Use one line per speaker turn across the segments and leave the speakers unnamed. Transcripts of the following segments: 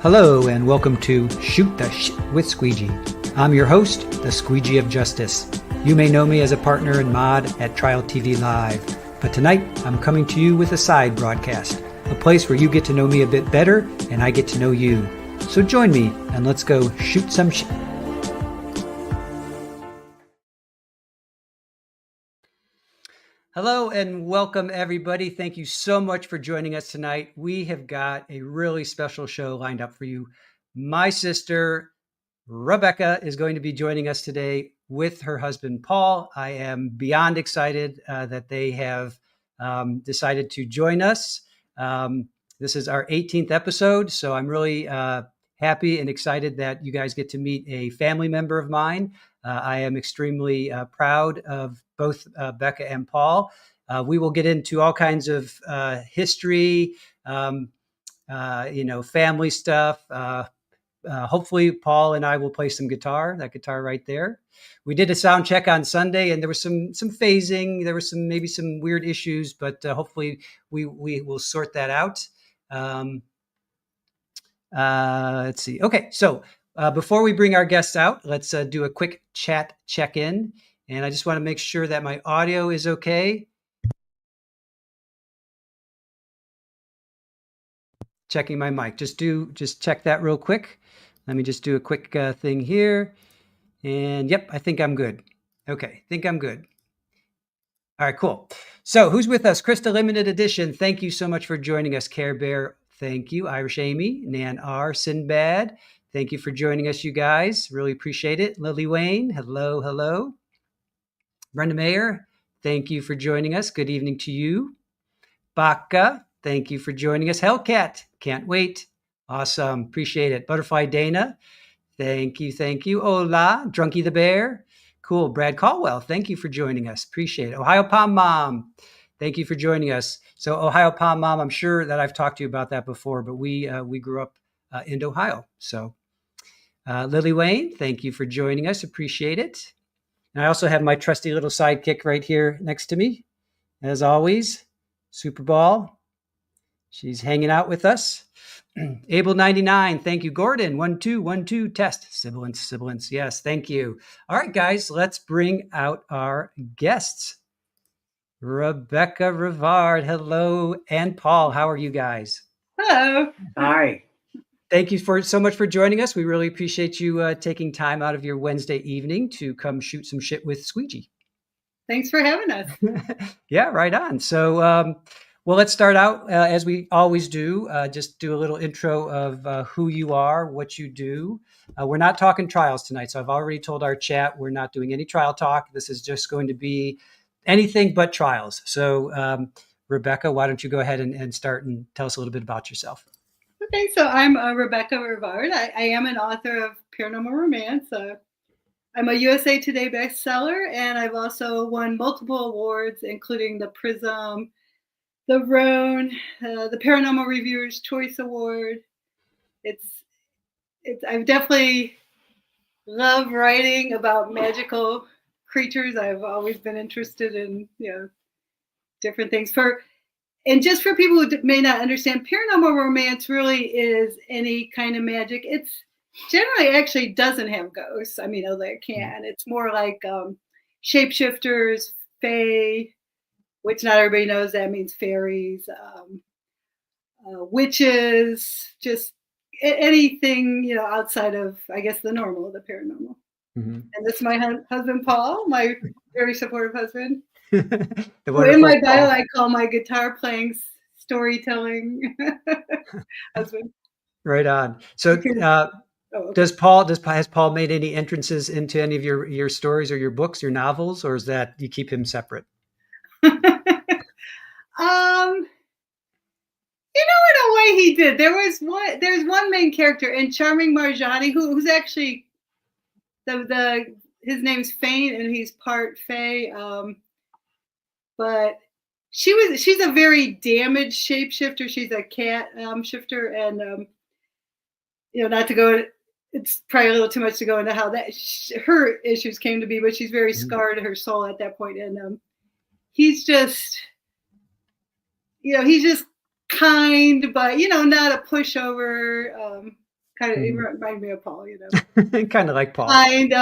Hello and welcome to Shoot the Shit with Squeegee. I'm your host, the Squeegee of Justice. You may know me as a partner and mod at Trial TV Live, but tonight I'm coming to you with a side broadcast, a place where you get to know me a bit better and I get to know you. So join me and let's go shoot some shit. Hello and welcome everybody. Thank you so much for joining us tonight. We have got a really special show lined up for you. My sister, Rebecca, is going to be joining us today with her husband, Paul. I am beyond excited that they have decided to join us. This is our 18th episode, so I'm really happy and excited that you guys get to meet a family member of mine. I am extremely proud of both Becca and Paul. We will get into all kinds of history, family stuff. Hopefully, Paul and I will play some guitar. That guitar right there. We did a sound check on Sunday, and there was some phasing. There was maybe some weird issues, but hopefully we will sort that out. Let's see. Okay, so before we bring our guests out, let's do a quick chat check-in. And I just want to make sure that my audio is okay. Checking my mic. Just check that real quick. Let me just do a quick thing here. And yep, I think I'm good. Okay, think I'm good. All right, cool. So who's with us? Krista Limited Edition. Thank you so much for joining us. Care Bear. Thank you. Irish Amy, Nan R, Sinbad. Thank you for joining us, you guys. Really appreciate it. Lily Wayne. Hello, hello. Brenda Mayer. Thank you for joining us. Good evening to you. Baka. Thank you for joining us. Hellcat. Can't wait. Awesome. Appreciate it. Butterfly Dana. Thank you. Thank you. Hola. Drunky the Bear. Cool. Brad Caldwell. Thank you for joining us. Appreciate it. Ohio Palm Mom. Thank you for joining us. So Ohio Palm Mom, I'm sure that I've talked to you about that before, but we grew up in Ohio. So Lily Wayne, thank you for joining us. Appreciate it. And I also have my trusty little sidekick right here next to me. As always, Super Ball. She's hanging out with us. Able 99, thank you. Gordon, 1-2-1-2 test. Sibilance. Yes, thank you. All right, guys, let's bring out our guests. Rebecca Rivard, hello, and Paul, how are you guys?
Hello.
Hi.
Thank you so much for joining us. We really appreciate you taking time out of your Wednesday evening to come shoot some shit with Squeegee.
Thanks for having us.
Yeah, right on. So, well, let's start out as we always do. Just do a little intro of who you are, what you do. We're not talking trials tonight, so I've already told our chat we're not doing any trial talk. This is just going to be anything but trials. So, Rebecca, why don't you go ahead and start and tell us a little bit about yourself?
Okay, so I'm Rebecca Rivard. I am an author of paranormal romance. I'm a USA Today bestseller, and I've also won multiple awards, including the PRISM, the RONE, the Paranormal Reviewer's Choice Award. I've definitely loved writing about magical creatures. I've always been interested in different things. And just for people who may not understand, paranormal romance really is any kind of magic. It's generally actually doesn't have ghosts. I mean, although it can. It's more like shapeshifters, fae, which not everybody knows that means fairies, witches, just anything, outside of, I guess, the normal, the paranormal. Mm-hmm. And this is my husband, Paul, my very supportive husband. In my bio, I call my guitar playing, storytelling husband.
Right on. So, has Paul made any entrances into any of your stories or your books, your novels, or is that you keep him separate?
In a way, he did. There's one main character in Charming Marjani who's actually his name's Fane and he's part fae. But she's a very damaged shapeshifter. She's a cat shifter, and not to go. It's probably a little too much to go into how her issues came to be, but she's very scarred, her soul at that point, and he's just kind, but not a pushover. Kind of, it
Mhm.
reminded me of Paul, you know.
Kind of like Paul.
Kind,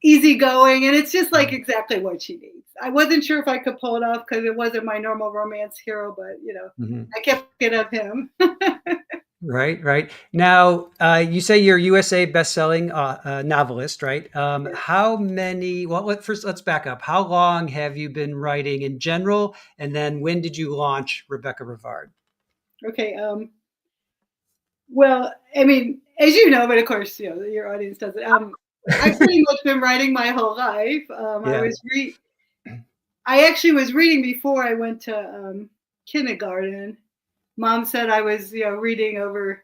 easygoing, and it's just like exactly what she needs. I wasn't sure if I could pull it off because it wasn't my normal romance hero, but you know,
Mhm.
I kept thinking of him.
Right, right. Now, you say you're USA best-selling novelist, right? How many? Well, first let's back up. How long have you been writing in general, and then when did you launch Rebecca Rivard?
Okay. Well, I mean, as you know, but of course, you know, your audience doesn't. I've pretty much been writing my whole life.
Yeah.
I actually was reading before I went to kindergarten. Mom said I was, you know, reading over.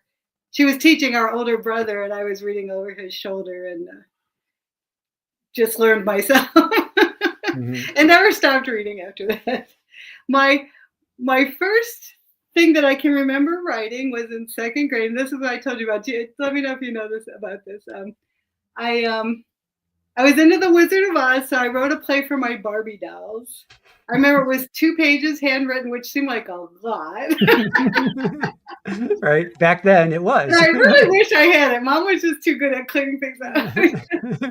She was teaching our older brother, and I was reading over his shoulder, and just learned myself,
Mhm.
and never stopped reading after that. My my first thing that I can remember writing was in second grade, and this is what I told you about. Let me know if you know this about this. I I was into the Wizard of Oz, so I wrote a play for my Barbie dolls. I remember it was 2 pages handwritten, which seemed like a lot.
Right. Back then it
And
was.
I really wish I had it. Mom was just too good at cleaning things up.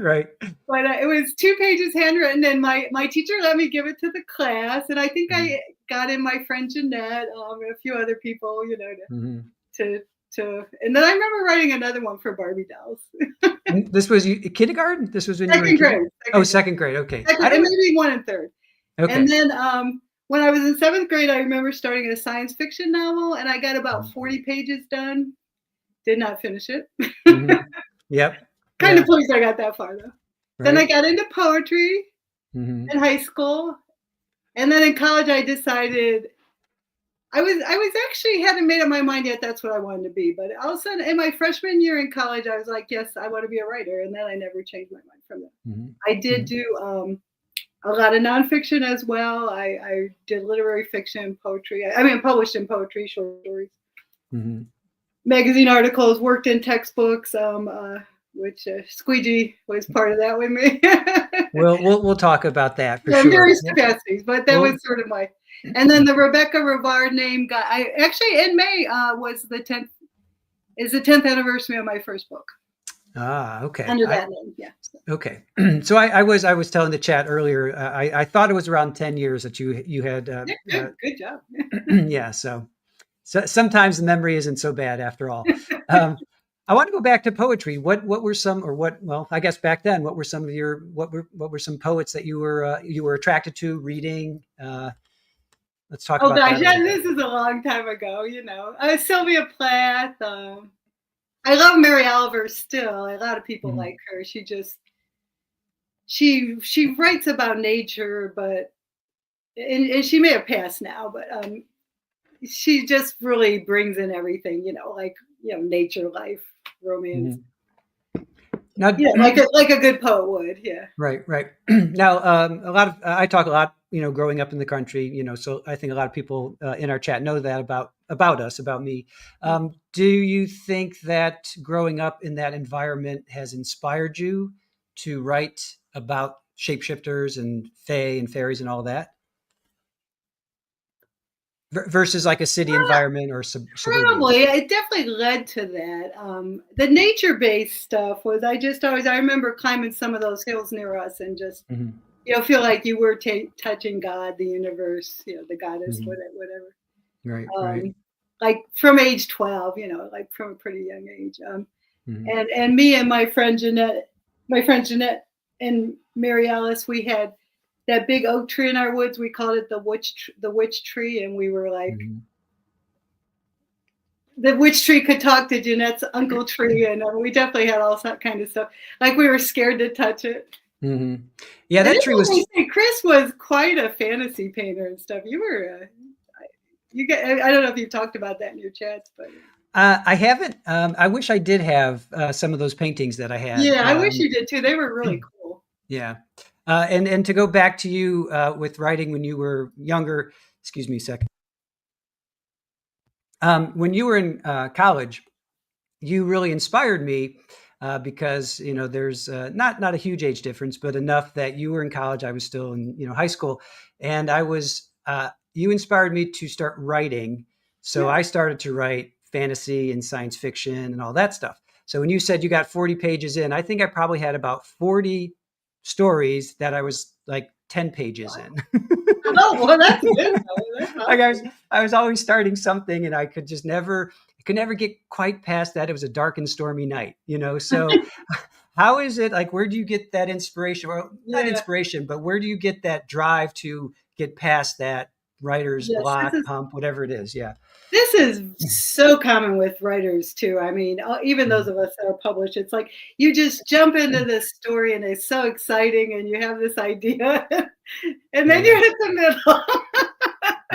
Right.
But it was 2 pages handwritten, and my teacher let me give it to the class. And I think
Mhm.
I got in my friend Jeanette, and a few other people, you know,
Mhm.
to and then I remember writing another one for Barbie dolls.
And this was you kindergarten? This was when you were in
Second
kindergarten?
grade,
Oh,
second grade,
second grade. Okay. I
second, and
don't.
maybe one and third. And
Okay.
then when I was in seventh grade, I remember starting a science fiction novel, and I got about 40 pages done. Did not finish it.
Mhm. Yep.
Kind of
Yeah.
pleased I got that far though. Then I
Right.
got into poetry
Mhm.
in high school, and then in college I decided I was actually hadn't made up my mind yet that's what I wanted to be. But all of a sudden in my freshman year in college, I was like, yes, I want to be a writer, and then I never changed my mind from that.
Mhm.
I did
Mhm.
do a lot of nonfiction as well. I did literary fiction, poetry. I mean, published in poetry, short stories,
Mhm.
magazine articles, worked in textbooks, which Squeegee was part of that with me.
We'll talk about that for
Yeah, in
sure.
various capacities, but that
Well,
was sort of my. And then the Rebecca Rivard name got. I actually in May was the 10th is the 10th anniversary of my first book
okay.
under that name. Yeah. So,
Okay. So I was telling the chat earlier. I thought it was around 10 years that you had.
yeah, good job.
Yeah. So sometimes the memory isn't so bad after all. Um, I want to go back to poetry. What were some or what? Well, I guess back then, what were some of your what were some poets that you were attracted to reading? Let's talk
Oh
about
gosh,
that a
yeah,
little bit.
this is a long time ago. You know, Sylvia Plath. I love Mary Oliver still. A lot of people
Mhm.
like her. She writes about nature, but and she may have passed now, but she just really brings in everything. You know, like nature, life, romance.
Mhm. Now,
Yeah, like a good poet would. Yeah.
right, right. Now, a lot of I talk a lot, growing up in the country, so I think a lot of people in our chat know that about us, about me. Do you think that growing up in that environment has inspired you to write about shapeshifters and fae and fairies and all that, versus like a city environment or suburbia?
Probably, it definitely led to that. The nature-based stuff was I remember climbing some of those hills near us and just
Hmm.
feel like you were touching God, the universe, the goddess,
Hmm.
whatever.
Right, right.
Um, like from age 12, like from a pretty young age.
Hmm.
And me and my friend Jeanette and Mary Alice, we had that big oak tree in our woods. We called it the witch tree, and we were like
Hmm.
the witch tree could talk to Jeanette's uncle tree, and we definitely had all that kind of stuff. Like we were scared to touch it.
Hmm. Yeah,
And
that
then
tree was.
say Chris was quite a fantasy painter and stuff. You were, you get. I don't know if you talked about that in your chats, but
I haven't. I wish I did have some of those paintings that I had.
yeah, I wish you did too. They were really cool.
Yeah, and to go back to you with writing when you were younger. Excuse me a second. When you were in college, you really inspired me because there's not a huge age difference, but enough that you were in college, I was still in high school, and I was you inspired me to start writing. So
Yeah.
I started to write fantasy and science fiction and all that stuff. So when you said you got 40 pages in, I think I probably had about 40 stories that I was like 10 pages in.
Oh, well, that's good. That's
Like
awesome.
I was always starting something and I could never get quite past that. It was a dark and stormy night, So how is it like, where do you get that inspiration? Well, not
Yeah.
inspiration, but where do you get that drive to get past that writer's
Yes,
block, hump, whatever it is? Yeah.
this is so common with writers too. I mean, even those
Mhm.
of us that are published, it's like you just jump into this story and it's so exciting and you have this idea and then
Yeah.
you hit the middle.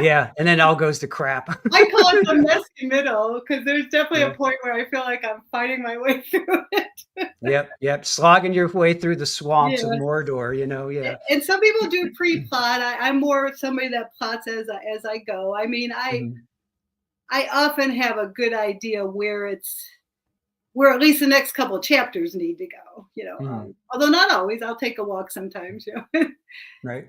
Yeah. And then it all goes to crap.
I call it the messy middle because there's definitely a
Yeah.
point where I feel like I'm fighting my way through it.
Yep. Slogging your way through the swamps of
Yeah.
Mordor, Yeah.
And some people do pre-plot. I'm more somebody that plots as I go. I mean,
Mhm.
I often have a good idea where at least the next couple of chapters need to go.
Mhm.
Although not always. I'll take a walk sometimes.
Right.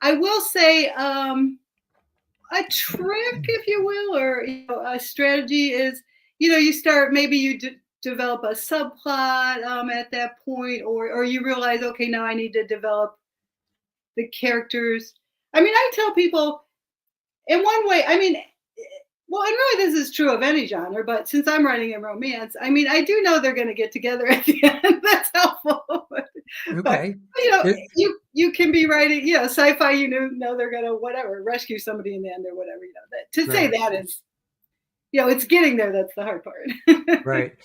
I will say a trick, if you will, or a strategy is you start maybe develop a subplot at that point, or you realize okay now I need to develop the characters. I mean, I tell people in one way, I mean, well, and really this is true of any genre, but since I'm writing in romance, I mean, I do know they're going to get together at the end. That's helpful. But
Okay. It-
you can be writing, sci-fi. Know they're going to whatever rescue somebody in the end or whatever. To say
right.
that is, it's getting there. That's the hard part.
Right.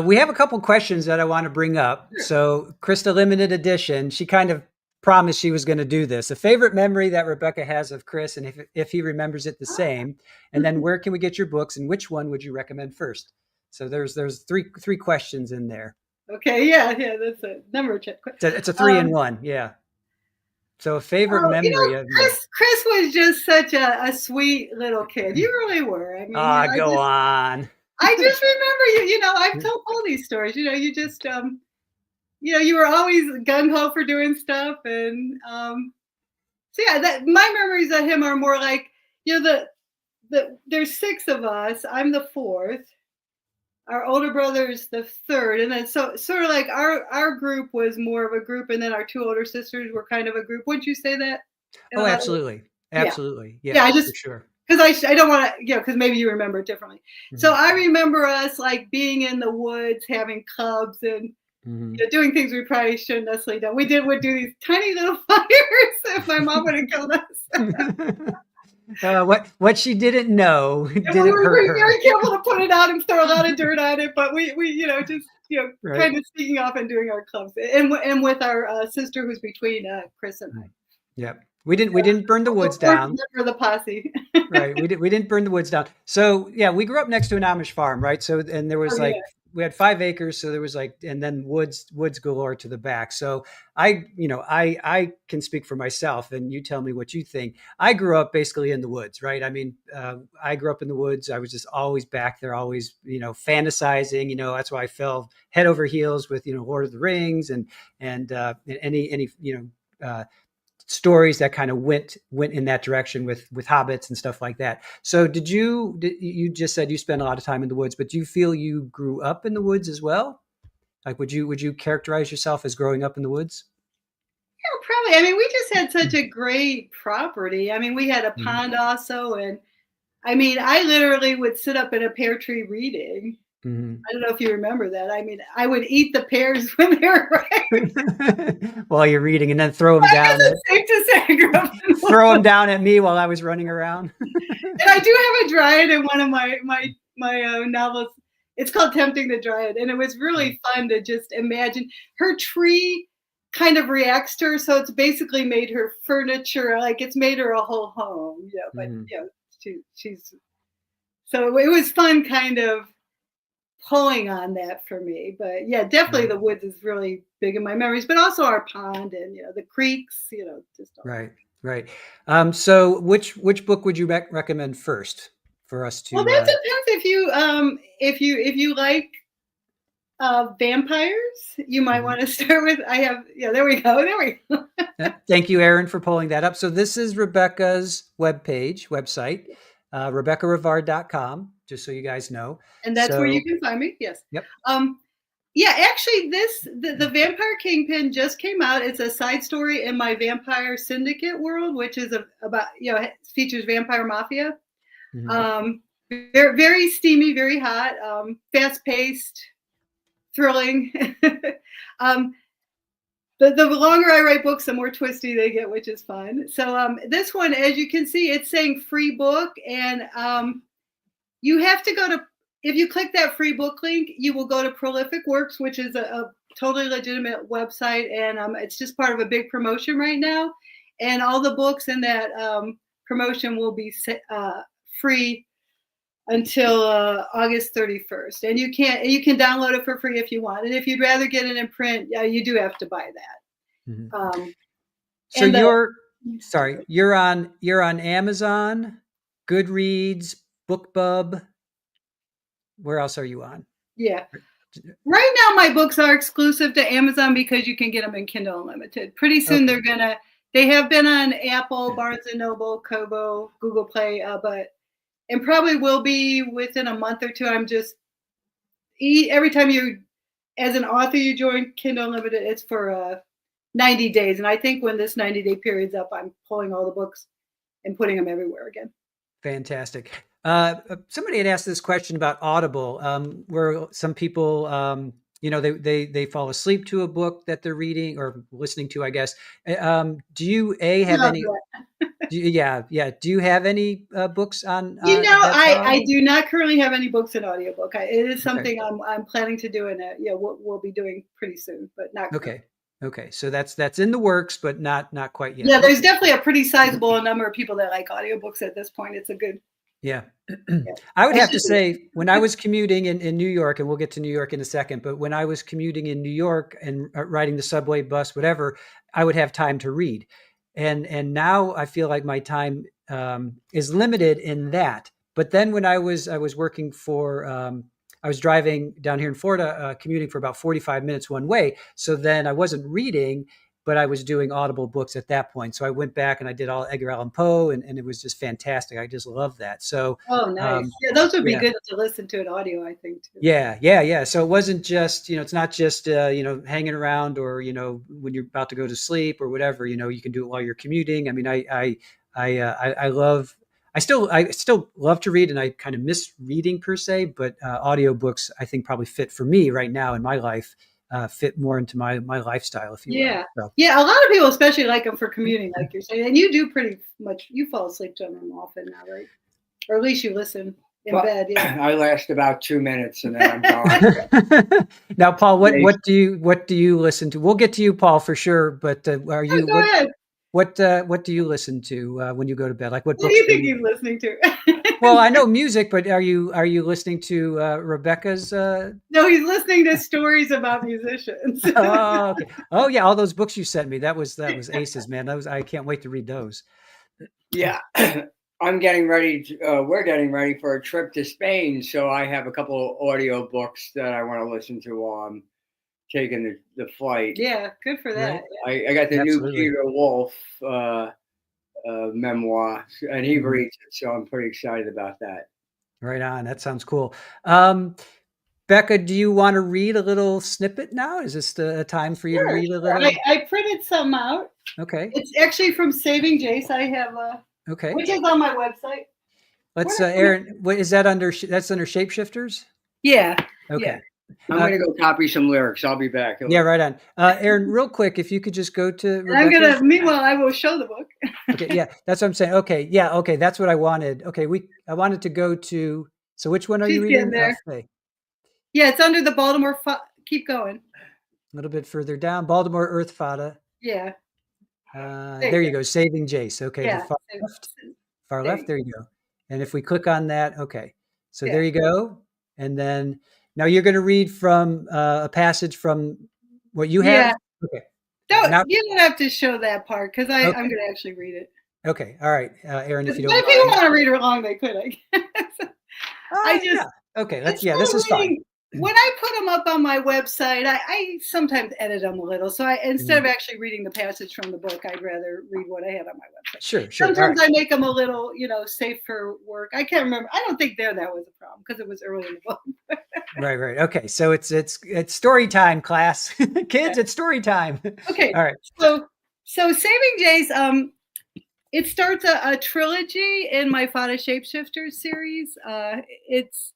We have a couple questions that I want to bring up.
Sure.
So, Krista Limited Edition, she kind of promised she was going to do this. A favorite memory that Rebecca has of Chris, and if he remembers it the same. And then, where can we get your books, and which one would you recommend first? So there's three questions in there.
Okay, yeah, that's a number check.
It's a three in one, yeah. So a favorite
Oh,
memory of you.
Chris was just such a sweet little kid. You really were. I mean,
Ah, go on.
I just remember you. I've told all these stories. You just you were always gung ho for doing stuff, and so yeah, that my memories of him are more like there's six of us. I'm the fourth. Our older brother's the third, and then so sort of like our group was more of a group, and then our two older sisters were kind of a group. Wouldn't you say that?
Oh, absolutely.
Yeah.
Absolutely.
Yeah, I
For
just
sure.
because I don't want to, because maybe you remember it differently. So
Mhm.
I remember us like being in the woods, having clubs, and
Mhm.
doing things we probably shouldn't necessarily do. We would do these tiny little fires if my mom would have killed us.
What she didn't know
And we
didn't hurt
were
her.
very careful to put it out and throw a lot of dirt on it, but we just
Right.
kind of sneaking off and doing our clubs, and with our sister who's between Chris and I.
Yep. We didn't burn the woods down.
For the posse.
Right. We didn't burn the woods down. So yeah, we grew up next to an Amish farm, right? So and there was
Oh, yeah.
we had 5 acres, so there was and then woods galore to the back. So I can speak for myself, and you tell me what you think. I grew up basically in the woods, right? I mean, I grew up in the woods. I was just always back there, always fantasizing. That's why I fell head over heels with Lord of the Rings and any stories that kind of went in that direction with hobbits and stuff like that. So you just said you spent a lot of time in the woods, but do you feel you grew up in the woods as well? Like, would you characterize yourself as growing up in the woods?
Yeah, probably. I mean, we just had such a great property. I mean, we had a
Mhm.
pond also, and I mean, I literally would sit up in a pear tree reading.
Mhm.
I don't know if you remember that. I mean, I would eat the pears when they were ripe.
While you're reading, and then throw them
I
down.
guess it's safe to say I grew up in the
Throw them
woods.
down at me while I was running around.
And I do have a dryad in one of my novels. It's called Tempting the Dryad, and it was really fun to just imagine her tree kind of reacts to her, so it's basically made her furniture, like it's made her a whole home. But
Mhm.
she's so it was fun, kind of pulling on that for me. But yeah, definitely the woods is really big in my memories, but also our pond and the creeks, just all
Right. So which book would you recommend first for us
Well,
to?
that depends if you like vampires, you might want to start with. There we go.
Thank you, Aaron, for pulling that up. So this is Rebecca's website, RebeccaRivard.com. just so you guys know.
And that's where
So,
you can find me. Yes.
Yep.
Yeah, actually, the Vampire Kingpin just came out. It's a side story in my Vampire Syndicate world, which is about it features vampire mafia. Very, very steamy, very hot, fast paced, thrilling. The longer I write books, the more twisty they get, which is fun. So this one, as you can see, it's saying free book, and you have to go to, if you click that free book link, you will go to Prolific Works, which is a totally legitimate website, and it's just part of a big promotion right now. And all the books in that promotion will be free until August 31st. And you can download it for free if you want. And if you'd rather get it in print, you do have to buy that.
So you're on Amazon, Goodreads, BookBub. Where else are you on?
Yeah. Right now, my books are exclusive to Amazon because you can get them in Kindle Unlimited. Pretty soon they have been on Apple, Barnes & Noble, Kobo, Google Play, and probably will be within a month or two. I'm just, every time as an author, you join Kindle Unlimited, it's for 90 days. And I think when this 90-day period's up, I'm pulling all the books and putting them everywhere again.
Fantastic. Somebody had asked this question about Audible, where some people, they fall asleep to a book that they're reading or listening to, I guess. Do you have any? Do you have any books on?
I do not currently have any books in audiobook. It is something I'm planning to do, and we'll be doing pretty soon, but not currently.
Okay, so that's in the works, but not quite yet.
Yeah, there's definitely a pretty sizable number of people that like audiobooks at this point. It's a good.
Yeah. I would have to say, when I was commuting in New York, and we'll get to New York in a second, but when I was commuting in New York and riding the subway, bus, whatever, I would have time to read. And now I feel like my time is limited in that. But then when I was working for, I was driving down here in Florida, commuting for about 45 minutes one way. So then I wasn't reading, but I was doing Audible books at that point. So I went back and I did all Edgar Allan Poe, and it was just fantastic. I just love that. So
nice. Those would be good to listen to in audio, I think, too.
Yeah. So it wasn't just, it's not just hanging around, or when you're about to go to sleep or whatever. You can do it while you're commuting. I mean, I still love to read, and I kind of miss reading per se, but audiobooks I think probably fit for me right now in my life. Fit more into my lifestyle, if you will. So.
Yeah, a lot of people especially like them for commuting, like you're saying, and you do pretty much. You fall asleep to them often now, right? Or at least you listen in bed. Yeah,
I last about 2 minutes and then I'm gone.
Now, Paul, what do you listen to? We'll get to you, Paul, for sure. But go ahead. What do you listen to when you go to bed? Like what books
do you think he's listening to?
Well, I know music, but are you listening to Rebecca's?
No, he's listening to stories about musicians.
Oh, okay. Oh, yeah, all those books you sent me. That was aces, man. I can't wait to read those.
Yeah, I'm getting ready. We're getting ready for a trip to Spain, so I have a couple of audio books that I want to listen to while I'm taking the flight.
Yeah, good for that.
I got the new Peter Wolf memoir, and he reads it, so I'm pretty excited about that.
Right on. That sounds cool. Becca, do you want to read a little snippet now? Is this a time for you to read a little?
I printed some out.
Okay.
It's actually from Saving Jace. I have which is on my website.
Let's Aaron, what is that that's under Shapeshifters?
Yeah.
Okay.
Yeah.
I'm going to go copy some lyrics. I'll be back.
Yeah, right on. Aaron, real quick, if you could just go to
meanwhile, I will show the book.
Okay, yeah, that's what I'm saying. Okay, yeah, okay, that's what I wanted. Okay, I wanted to go to, so which one are you reading?
There. Yeah, it's under the Baltimore, keep going.
A little bit further down, Baltimore Earth Fada.
Yeah.
There you go, Saving Jace. Okay,
yeah,
far left, there you go. And if we click on that, okay. So there you go. And then, now you're going to read from a passage from what you have?
Yeah. Okay. You don't have to show that part because I'm going to actually read it.
Okay. All right. Aaron, if you don't
mind. If people want to read along, they could, I guess.
Okay. This is fine.
when I put them up on my website, I sometimes edit them a little. So instead of actually reading the passage from the book, I'd rather read what I had on my website.
Sure.
Sometimes I make them a little, safe for work. I can't remember. I don't think that was a problem because it was early in the book.
Right. Okay. So it's story time, class. Kids, it's story time.
Okay.
All right.
So Saving Jace, it starts a trilogy in my Fada Shapeshifters series. It's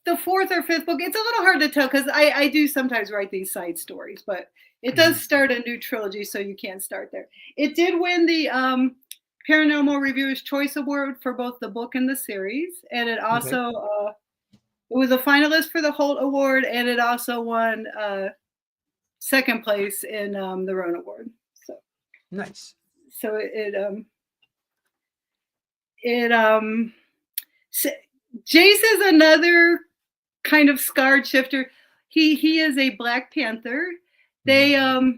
the fourth or fifth book. It's a little hard to tell because I do sometimes write these side stories, but it does start a new trilogy, so you can't start there. It did win the Paranormal Reviewer's Choice Award for both the book and the series, and it also it was a finalist for the Holt Award, and it also won second place in the RONE Award. So
nice.
So Jace is another kind of scarred shifter. He is a Black Panther. The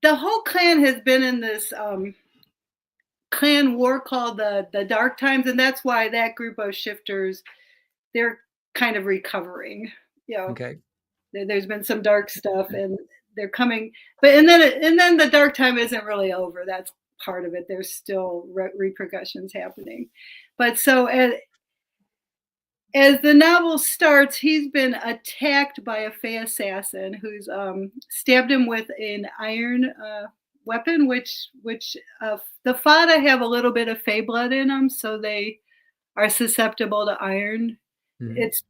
whole clan has been in this clan war called the Dark Times, and that's why that group of shifters, they're kind of recovering.
Okay.
There's been some dark stuff, and they're coming, and then the dark time isn't really over. That's part of it. There's still repercussions happening, but so as the novel starts, he's been attacked by a Fey assassin who's stabbed him with an iron weapon, which the Fada have a little bit of Fey blood in them, so they are susceptible to iron. It's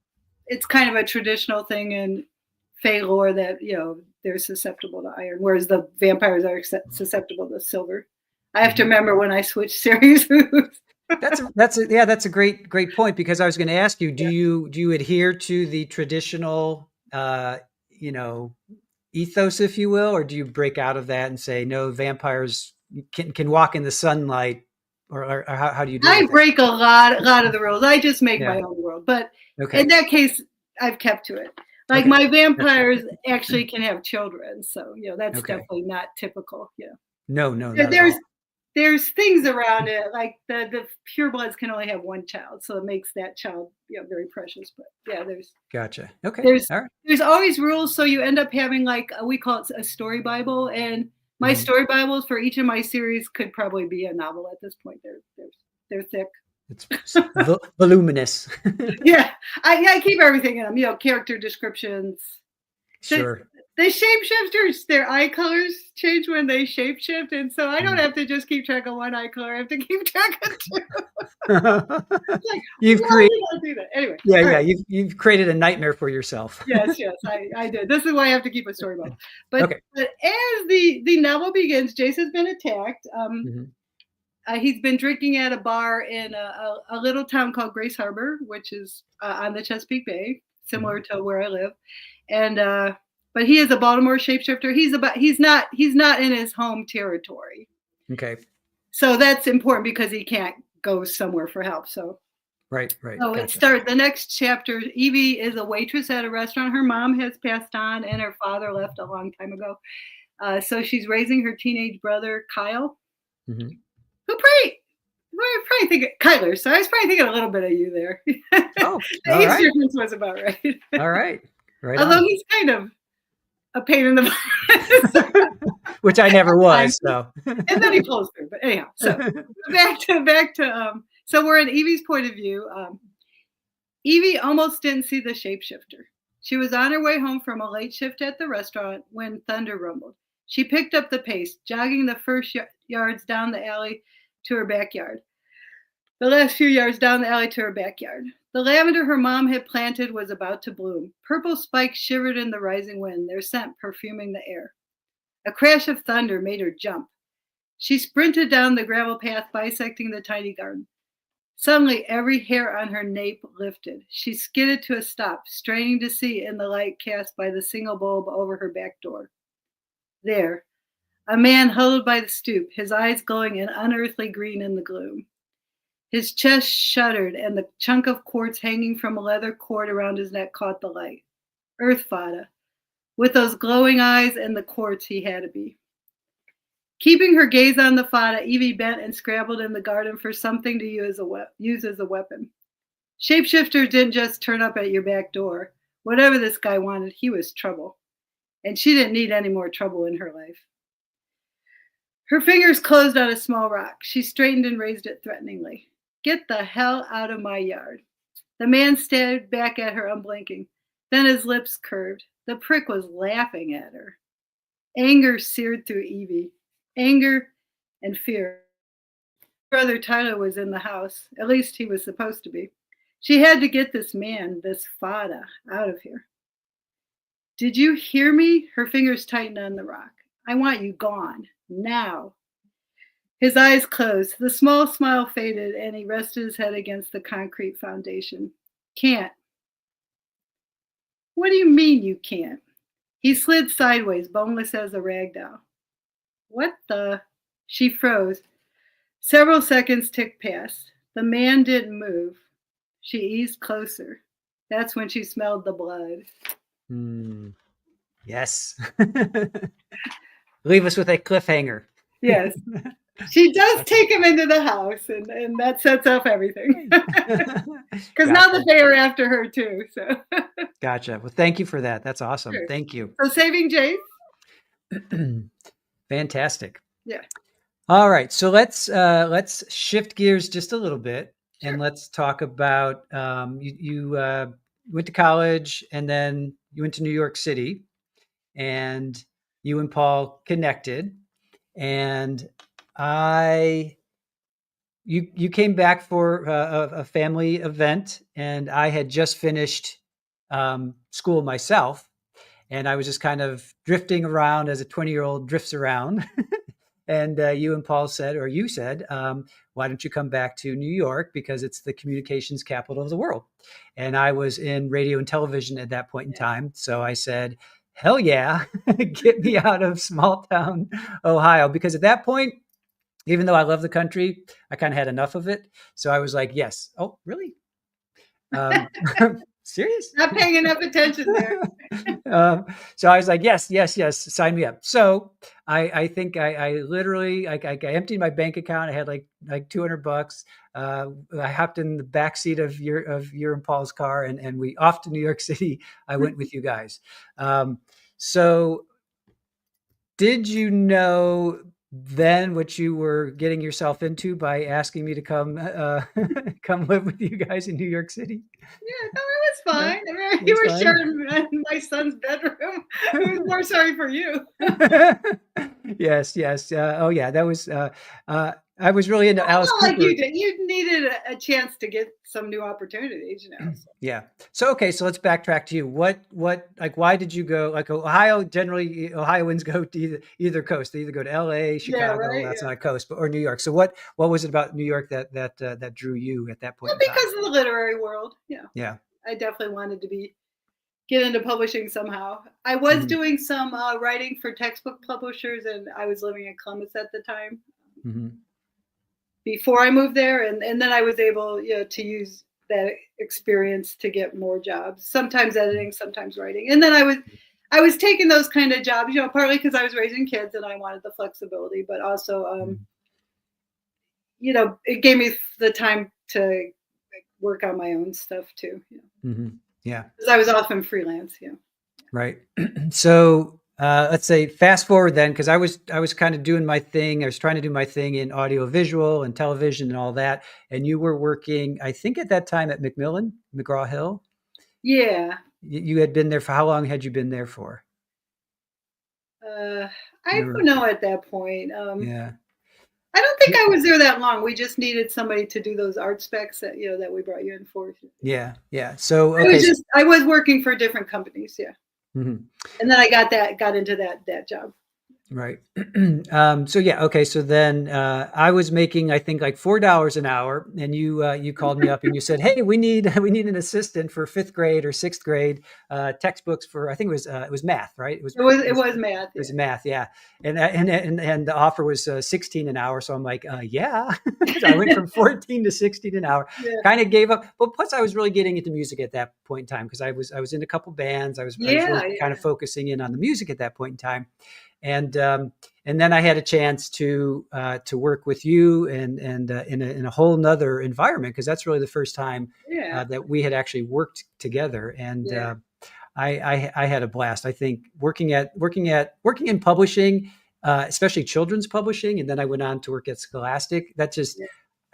kind of a traditional thing in Fey lore that they're susceptible to iron, whereas the vampires are susceptible to silver. I have to remember when I switch series.
That's a great point, because I was going to ask you, do you adhere to the traditional ethos, if you will, or do you break out of that and say no, vampires can walk in the sunlight, or how do you do it?
I break a lot of the rules. I just make my own world, but in that case, I've kept to it. Like my vampires actually can have children, so that's definitely not typical.
No,
there's things around it, like the purebloods can only have one child, so it makes that child very precious. But there's
gotcha. Okay,
there's always rules, so you end up having we call it a story Bible, and my story Bibles for each of my series could probably be a novel at this point. They're thick.
It's voluminous.
I keep everything in them. Character descriptions.
Sure.
The shapeshifters, their eye colors change when they shapeshift, and so I don't have to just keep track of one eye color. I have to keep track of two.
You've created.
Do that? Anyway.
You've created a nightmare for yourself.
Yes, I did. This is why I have to keep a story book. But as the novel begins, Jace has been attacked. He's been drinking at a bar in a little town called Grace Harbor, which is on the Chesapeake Bay, similar to where I live, and. But he is a Baltimore shapeshifter. He's not in his home territory.
Okay.
So that's important because he can't go somewhere for help. So
right.
So it starts the next chapter. Evie is a waitress at a restaurant. Her mom has passed on, and her father left a long time ago. So she's raising her teenage brother Kyle, who probably thinking Kyler. So I was probably thinking a little bit of you there.
Oh,
the age difference was about right.
All right.
Although he's kind of a pain in the butt,
which I never was. So,
and then he pulls through. But anyhow, so back to so we're in Evie's point of view. Evie almost didn't see the shapeshifter. She was on her way home from a late shift at the restaurant when thunder rumbled. She picked up the pace, jogging the first yards down the alley to her backyard. The last few yards down the alley to her backyard. The lavender her mom had planted was about to bloom. Purple spikes shivered in the rising wind, their scent perfuming the air. A crash of thunder made her jump. She sprinted down the gravel path bisecting the tiny garden. Suddenly, every hair on her nape lifted. She skidded to a stop, straining to see in the light cast by the single bulb over her back door. There, a man huddled by the stoop, his eyes glowing an unearthly green in the gloom. His chest shuddered, and the chunk of quartz hanging from a leather cord around his neck caught the light. Earth Fada. With those glowing eyes and the quartz, he had to be. Keeping her gaze on the Fada, Evie bent and scrambled in the garden for something to use as a weapon. Shapeshifters didn't just turn up at your back door. Whatever this guy wanted, he was trouble. And she didn't need any more trouble in her life. Her fingers closed on a small rock. She straightened and raised it threateningly. Get the hell out of my yard. The man stared back at her unblinking. Then his lips curved. The prick was laughing at her. Anger seared through Evie. Anger and fear. Brother Tyler was in the house. At least he was supposed to be. She had to get this man, this Fada, out of here. Did you hear me? Her fingers tightened on the rock. I want you gone. Now. His eyes closed. The small smile faded, and he rested his head against the concrete foundation. Can't. What do you mean you can't? He slid sideways, boneless as a rag doll. What the? She froze. Several seconds ticked past. The man didn't move. She eased closer. That's when she smelled the blood.
Yes. Leave us with a cliffhanger.
Yes. She does take him into the house, and that sets off everything. Because now the Fae are after her too. So.
Gotcha. Well, thank you for that. That's awesome.
Sure.
Thank you.
So Saving Jace.
Fantastic.
Yeah.
All right. So let's shift gears just a little bit, and let's talk about you went to college, and then you went to New York City, and you and Paul connected, and you came back for a family event, and I had just finished school myself, and I was just kind of drifting around as a 20-year-old drifts around. And you and Paul said, or you said, why don't you come back to New York, because it's the communications capital of the world. And I was in radio and television at that point in time. So I said, hell yeah, get me out of small town Ohio. Because at that point, even though I love the country, I kind of had enough of it. So I was like, yes. Oh, really? Serious?
Not paying enough attention there.
So I was like, yes, sign me up. So I think I literally I emptied my bank account. I had like $200. I hopped in the backseat of your and Paul's car, and we off to New York City. I went with you guys. So did you know then what you were getting yourself into by asking me to come live with you guys in New York City?
Yeah, no, it was fine. I mean, you were sharing my son's bedroom. I was more sorry for you.
Yes. Oh yeah, that was. I was really into Alice Cooper.
Like you did. You needed a chance to get some new opportunities, you know. So.
Yeah. So okay, so let's backtrack to you. What like why did you go? Like Ohio, generally Ohioans go to either coast. They either go to LA, Chicago, that's not a coast, or New York. So what was it about New York that drew you at that point?
Well, because of the literary world. Yeah.
Yeah.
I definitely wanted to get into publishing somehow. I was doing some writing for textbook publishers, and I was living in Columbus at the time. Before I moved there, and then I was able, to use that experience to get more jobs. Sometimes editing, sometimes writing, and then I was taking those kind of jobs, partly because I was raising kids and I wanted the flexibility, but also, it gave me the time to work on my own stuff too.
Yeah,
because I was often freelance. Yeah,
right. So. Let's say fast forward then, because I was kind of doing my thing. I was trying to do my thing in audio visual and television and all that. And you were working, I think at that time at Macmillan, McGraw-Hill.
Yeah.
You had been there for, how long had you been there for?
I don't know at that point.
Yeah.
I don't think I was there that long. We just needed somebody to do those art specs that, that we brought you in for.
Yeah. So,
okay. I was working for different companies. Yeah. And then I got into that job.
Right. So yeah. Okay. So then I was making, I think, like $4 an hour, and you called me up and you said, "Hey, we need an assistant for 5th grade or 6th grade textbooks for," I think it was math, right? It was math.
It was
math. Yeah. And the offer was 16 an hour. So I'm like, yeah. So I went from 14 to 16 an hour. Yeah. Kind of gave up. But plus, I was really getting into music at that point in time, because I was in a couple bands. I was really kind of focusing in on the music at that point in time. And and then I had a chance to work with you and in a whole nother environment, because that's really the first time that we had actually worked together. And I had a blast. I think working in publishing, especially children's publishing, and then I went on to work at Scholastic. That just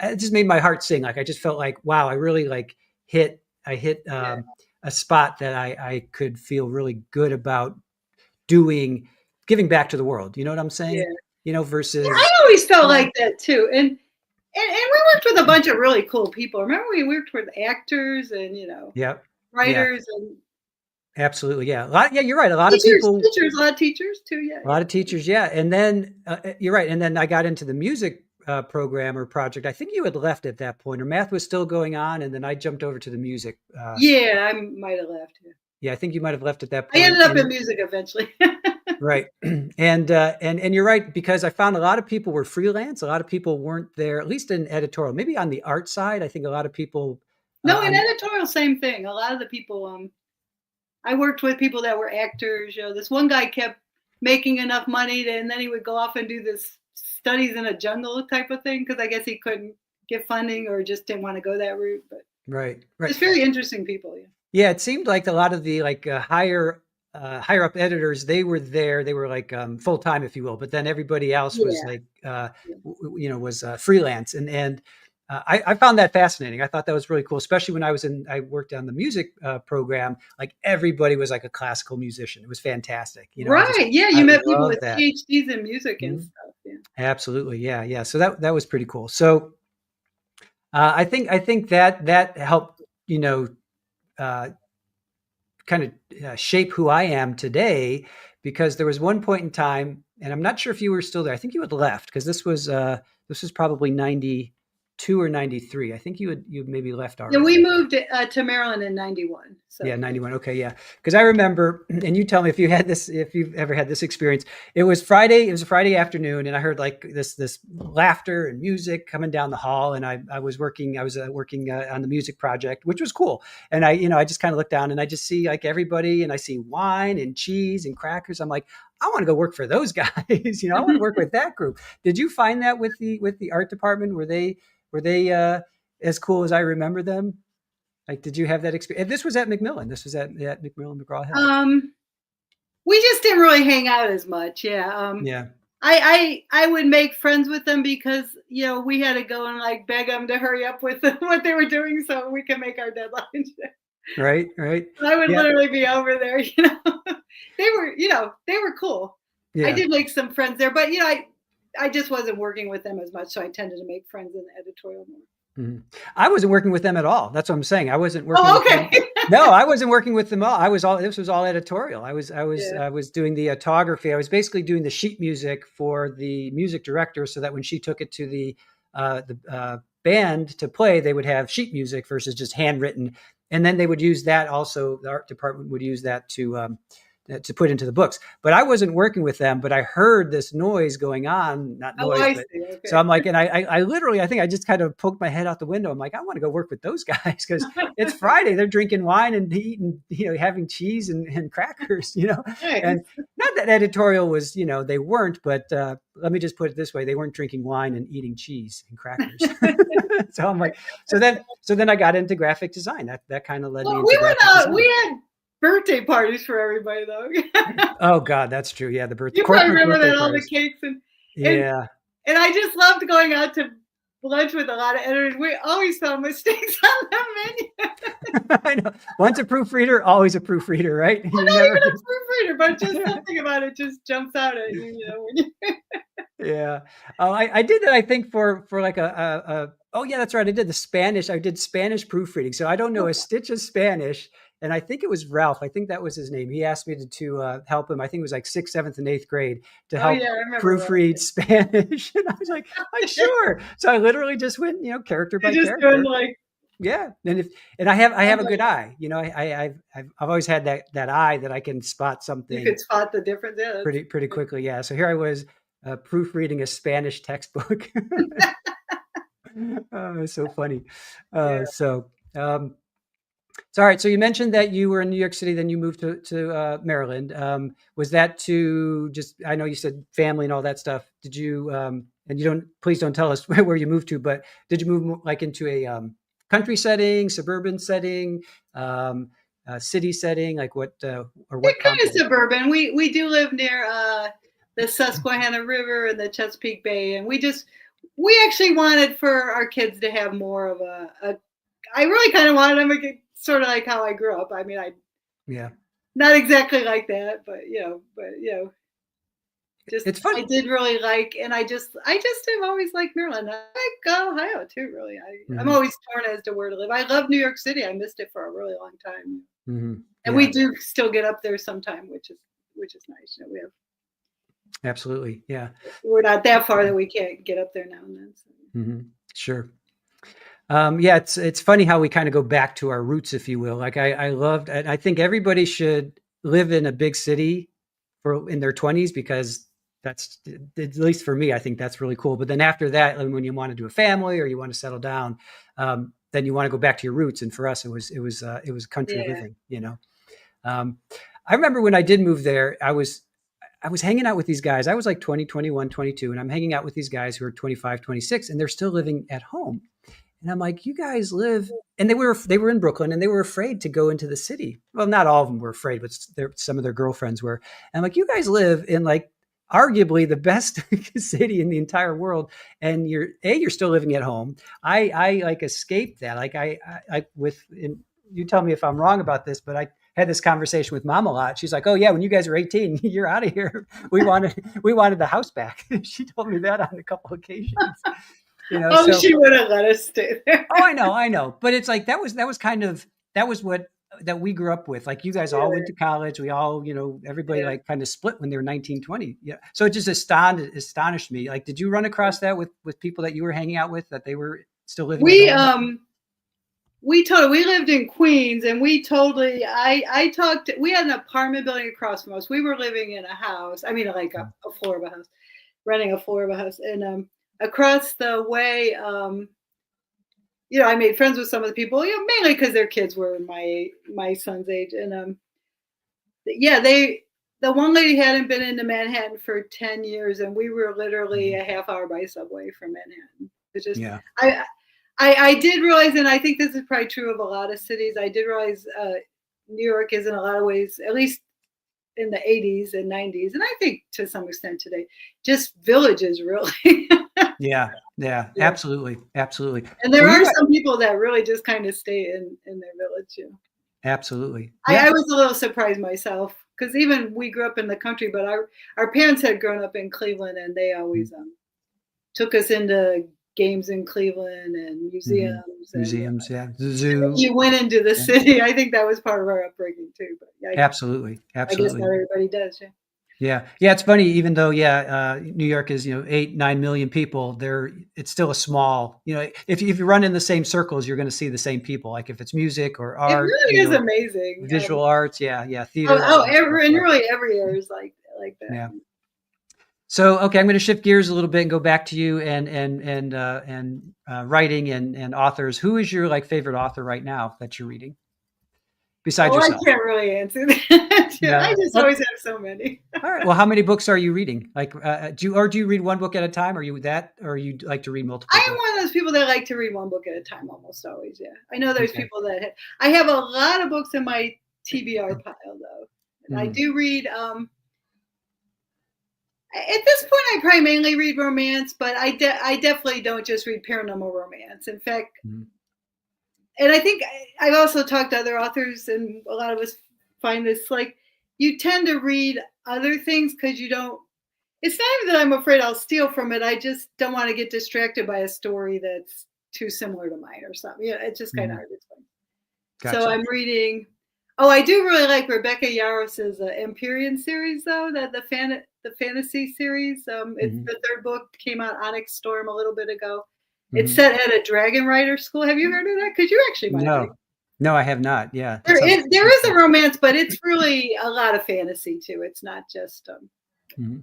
it just made my heart sing. Like I just felt like, wow, I really like hit a spot that I could feel really good about giving back to the world. You know what I'm saying?
Yeah.
You know, versus
I always felt like that too. And we worked with a bunch of really cool people. Remember, we worked with actors and writers and
absolutely, yeah. You're right. A lot
teachers,
of
teachers too. Yeah,
a lot of teachers. Yeah, and then you're right. And then I got into the music program or project. I think you had left at that point, or math was still going on, and then I jumped over to the music.
I might have left.
Yeah, I think you might have left at that point.
I ended up in music eventually.
Right. And you're right, because I found a lot of people were freelance. A lot of people weren't there, at least in editorial, maybe on the art side. I think a lot of people.
No, in editorial, same thing. A lot of the people, I worked with people that were actors. This one guy kept making enough money and then he would go off and do this studies in a jungle type of thing, because I guess he couldn't get funding or just didn't want to go that route. But
right.
It's very interesting people.
Yeah, it seemed like a lot of the higher up editors, they were there. They were like full time, if you will. But then everybody else was was freelance, and I found that fascinating. I thought that was really cool, especially when I worked on the music program. Like everybody was like a classical musician. It was fantastic. You know,
right? You met people with PhDs in music and stuff. Yeah.
Absolutely, yeah. So that was pretty cool. So I think that helped, kind of shape who I am today, because there was one point in time, and I'm not sure if you were still there. I think you had left, because this was probably 92 or 93. I think you maybe left already.
Yeah, we moved to Maryland in 91. So.
Yeah, 91. Okay, yeah. Because I remember, and you tell me if you've ever had this experience. It was Friday. It was a Friday afternoon, and I heard like this laughter and music coming down the hall. And I was working on the music project, which was cool. And I just kind of looked down and I just see like everybody, and I see wine and cheese and crackers. I'm like, I want to go work for those guys. I want to work with that group. Did you find that with the art department? Were they as cool as I remember them? Like, did you have that experience? This was at Macmillan. This was at Macmillan McGraw-Hill.
We just didn't really hang out as much. Yeah. I would make friends with them because we had to go and like beg them to hurry up with what they were doing so we can make our deadlines.
Right.
I would literally be over there. They were cool. Yeah. I did make some friends there, but I just wasn't working with them as much, so I tended to make friends in the editorial more.
Mm-hmm. I wasn't working with them at all. That's what I'm saying. I wasn't working.
Oh, okay.
With them. No, I wasn't working with them all. This was all editorial. I was doing the autography. I was basically doing the sheet music for the music director, so that when she took it to the band to play, they would have sheet music versus just handwritten. And then they would use that also. The art department would use that to put into the books. But I wasn't working with them, but I heard this noise going on, not noise.
I see. Okay.
So I'm like, and I literally, I think I just kind of poked my head out the window. I'm like, I want to go work with those guys because it's Friday. They're drinking wine and eating, having cheese and crackers,
Nice.
And not that editorial was, they weren't, but let me just put it this way. They weren't drinking wine and eating cheese and crackers. So I'm like, so then I got into graphic design. That kind of led me into graphic design.
We had birthday parties for everybody though.
Oh God, that's true. Yeah, the birthday.
You probably remember that, all the cakes and I just loved going out to lunch with a lot of editors. We always found mistakes on the menu.
I know. Once a proofreader, always a proofreader, right?
Well, not even a proofreader, but just something about it just jumps out at you.
Yeah. Oh, I did that. I think for like oh yeah, that's right. I did Spanish Spanish proofreading. So I don't know a stitch of Spanish. And I think it was Ralph. I think that was his name. He asked me to help him. I think it was like 6th, 7th, and 8th grade to help proofread Spanish. And I was like, sure. So I literally just went, character by character. Yeah. And I have a good eye. I've always had that eye that I can spot something.
You could spot the difference. Yeah,
pretty quickly. Yeah. So here I was proofreading a Spanish textbook. Oh, it's so funny. So, all right. So you mentioned that you were in New York City, then you moved to Maryland. Was that to just? I know you said family and all that stuff. Did you? And you don't. Please don't tell us where you moved to. But did you move like into a country setting, suburban setting, city setting? Like what? Or what?
They're kind of suburban. We do live near the Susquehanna River and the Chesapeake Bay, and we actually wanted for our kids to have more of a. I really kind of wanted them to get sort of like how I grew up. I mean, not exactly like that, but just
it's fun.
I did really like, and I just have always liked Maryland. I like Ohio too. Really, I'm always torn as to where to live. I love New York City. I missed it for a really long time, and we do still get up there sometime, which is nice. We have
absolutely, yeah.
We're not that far that we can't get up there now and then. So.
Sure. Yeah, it's funny how we kind of go back to our roots, if you will. Like I think everybody should live in a big city in their 20s, because that's, at least for me, I think that's really cool. But then after that, when you want to do a family or you want to settle down, then you want to go back to your roots. And for us, it was country living, I remember when I did move there, I was hanging out with these guys. I was like 20, 21, 22, and I'm hanging out with these guys who are 25, 26, and they're still living at home. And I'm like, you guys live, and they were in Brooklyn, and they were afraid to go into the city. Well, not all of them were afraid, but some of their girlfriends were. And I'm like, you guys live in like arguably the best city in the entire world, and you're still living at home. I like escaped that. Like you tell me if I'm wrong about this, but I had this conversation with Mom a lot. She's like, "Oh yeah, when you guys were 18, you're out of here. We wanted the house back." She told me that on a couple occasions.
She would have let us stay there.
Oh, I know. But it's like, that was what that we grew up with. Like, you guys all went to college. We all, everybody like kind of split when they were 19, 20. Yeah. So it just astonished me. Like, did you run across that with people that you were hanging out with, that they were still living?
We lived in Queens, and we had an apartment building across from us. We were living in a house. I mean, like a floor of a house, renting a floor of a house. And, across the way, I made friends with some of the people, mainly because their kids were my son's age. And the one lady hadn't been into Manhattan for 10 years, and we were literally a half hour by subway from Manhattan. It's just, I did realize, and I think this is probably true of a lot of cities, I did realize New York is in a lot of ways, at least in the 80s and 90s, and I think to some extent today, just villages, really.
Yeah, absolutely.
And there are some people that really just kind of stay in their village.
Absolutely.
I was a little surprised myself, because even we grew up in the country, but our parents had grown up in Cleveland, and they always took us into games in Cleveland and museums.
The zoo.
You went into the city. I think that was part of our upbringing too. But
absolutely.
I guess not everybody does.
Yeah. It's funny, even though, New York is, 8-9 million people, it's still a small, if you run in the same circles, you're going to see the same people. Like if it's music or art,
it really is amazing.
Visual arts. Theater.
Really every area is like that.
Yeah. So, okay, I'm going to shift gears a little bit and go back to you and writing and authors. Who is your favorite author right now that you're reading? Besides yourself?
I can't really answer that. I just always have so many.
All right. Well, how many books are you reading? Do you read one book at a time? Or you like to read multiple?
I am one of those people that like to read one book at a time almost always. Yeah. I know there's people that I have a lot of books in my TBR pile though. And I do read, at this point, I probably mainly read romance, but I definitely don't just read paranormal romance. In fact, and I think I've also talked to other authors, and a lot of us find this, like, you tend to read other things because you don't, it's not even that I'm afraid I'll steal from it. I just don't want to get distracted by a story that's too similar to mine or something. It's just kind of hard to explain. Gotcha. So I'm reading, I do really like Rebecca Yarros's Empyrean series, though, the fantasy series. It's the third book, came out, Onyx Storm, a little bit ago. It's set at a dragon rider school. Have you heard of that? Because you actually might.
No, I have not. Yeah,
there is a romance, but it's really a lot of fantasy too. It's not just. They'll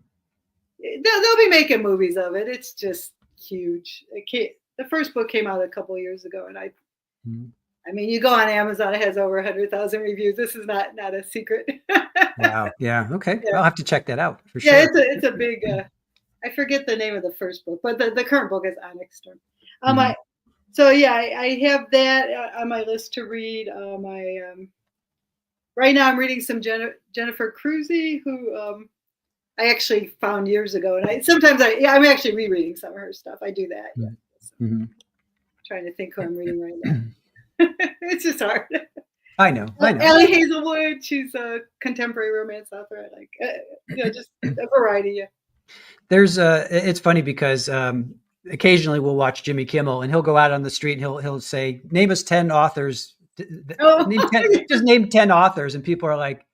be making movies of it. It's just huge. The first book came out a couple of years ago, and I mean, you go on Amazon, it has over 100,000 reviews. This is not a secret.
Wow. Yeah. Okay.
Yeah.
I'll have to check that out for
Yeah,
sure.
it's a big. I forget the name of the first book, but the current book is Onyx Storm. So yeah, I have that on my list to read. Right now I'm reading some Jennifer Cruzy, who I actually found years ago, and I'm actually rereading some of her stuff. I do that. Yeah. So, trying to think who I'm reading right now. It's just hard.
I know.
Ellie Hazelwood, she's a contemporary romance author. I like, just a variety. Yeah.
There's it's funny because occasionally we'll watch Jimmy Kimmel, and he'll go out on the street and he'll say, "Name us 10 authors." Just name 10 authors, and people are like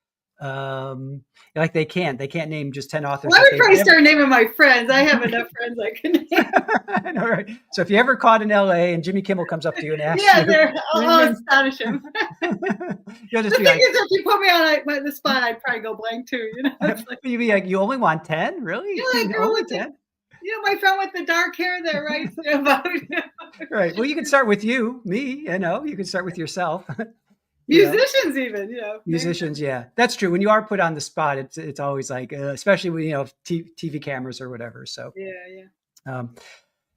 they can't name just 10 authors.
Well, I would probably start naming my friends. I have enough friends I can name.
I know, right? So if you ever caught in LA and Jimmy Kimmel comes up to you and asks
I'll astonish him.
You'll just be like,
if you put me on the spot, I'd probably go blank too.
You'd be like, you only want 10? Really?
Only 10? My friend with the dark hair that writes about.
Right. Well, you can start with me. You can start with yourself.
Musicians, even,
Musicians, yeah, that's true. When you are put on the spot, it's always like, especially with TV cameras or whatever. So
yeah.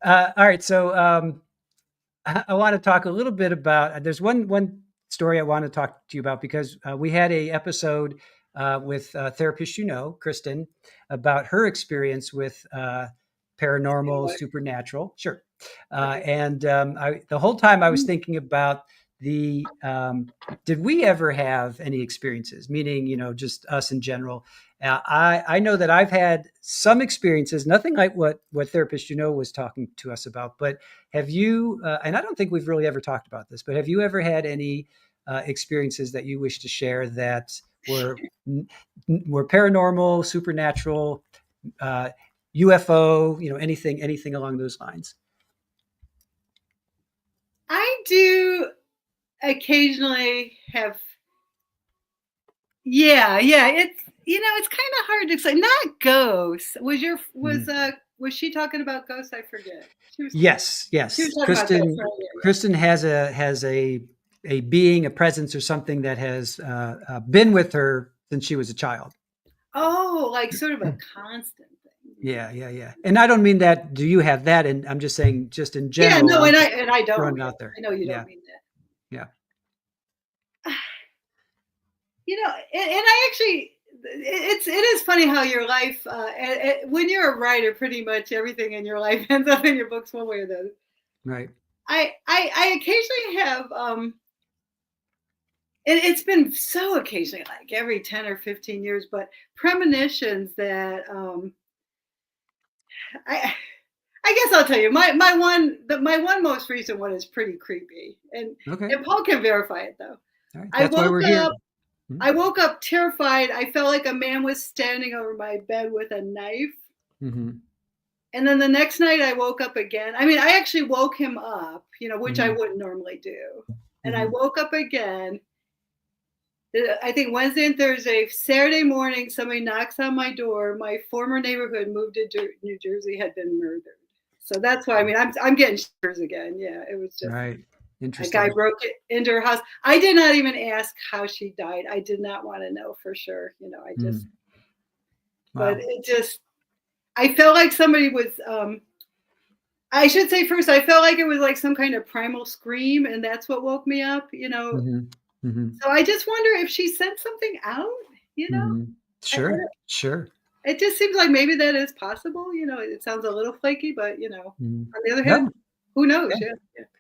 All right, so I want to talk a little bit about. There's one story I want to talk to you about because we had a episode with a therapist, Kristen, about her experience with paranormal, supernatural. Sure, and the whole time I was thinking about. Did we ever have any experiences, meaning, just us in general? I know that I've had some experiences, nothing like what therapist, was talking to us about, but have you, and I don't think we've really ever talked about this, but have you ever had any experiences that you wish to share that were paranormal, supernatural, UFO, anything along those lines?
I do occasionally have. Yeah, it's it's kind of hard to say. Not ghosts. Was she talking about ghosts? I forget.
Yes. Kristen has a being, a presence, or something that has been with her since she was a child.
Oh, like sort of a constant thing.
Yeah. And I don't mean that. Do you have that? And I'm just saying, just in general.
Yeah, no, and I don't.
Out there.
I know you don't mean that.
Yeah.
And I actually, it is funny how your life, when you're a writer, pretty much everything in your life ends up in your books one way or the other.
Right.
I occasionally have, it's been so occasionally, like every 10 or 15 years, but premonitions that, I guess I'll tell you, my one most recent one is pretty creepy, and Paul can verify it though.
All right, that's why we're here.
I woke up terrified. I felt like a man was standing over my bed with a knife.
Mm-hmm.
And then the next night I woke up again. I mean, I actually woke him up, which I wouldn't normally do. And I woke up again. I think Wednesday and Thursday. Saturday morning, somebody knocks on my door. My former neighborhood, moved to New Jersey, had been murdered. So that's why, I'm getting shivers again. Yeah, it was just
right. Interesting.
A guy broke into her house. I did not even ask how she died. I did not want to know for sure. I just, but it just, I felt like somebody was, I should say first, I felt like it was like some kind of primal scream, and that's what woke me up, So I just wonder if she sent something out,
Sure.
It just seems like maybe that is possible. It sounds a little flaky, but on the other hand, who knows?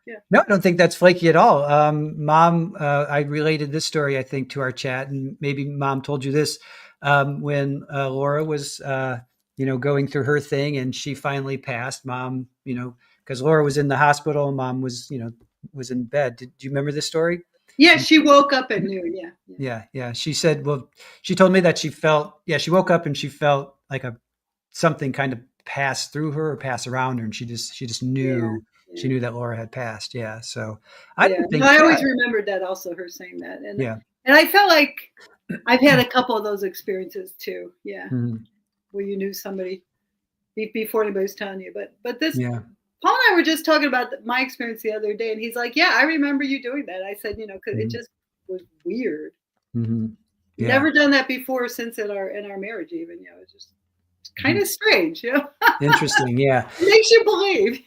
Yeah.
No, I don't think that's flaky at all. Mom, I related this story, I think, to our chat, and maybe Mom told you this when Laura was, going through her thing, and she finally passed. Mom, because Laura was in the hospital, Mom was in bed. Do you remember this story?
Yeah, she woke up at noon.
Yeah. She said, she told me that she woke up and she felt like something kind of pass through her or pass around her, and she just knew. She knew that Laura had passed. Yeah. So I didn't think
I always remembered that also, her saying that. And and I felt like I've had a couple of those experiences too. Yeah. Where you knew somebody before anybody was telling you, but this Paul and I were just talking about my experience the other day, and he's like, "Yeah, I remember you doing that." I said, because it just was weird.
Mm-hmm. Yeah.
Never done that before since in our marriage, even. It's just kind of strange.
Interesting. Yeah.
It makes you believe.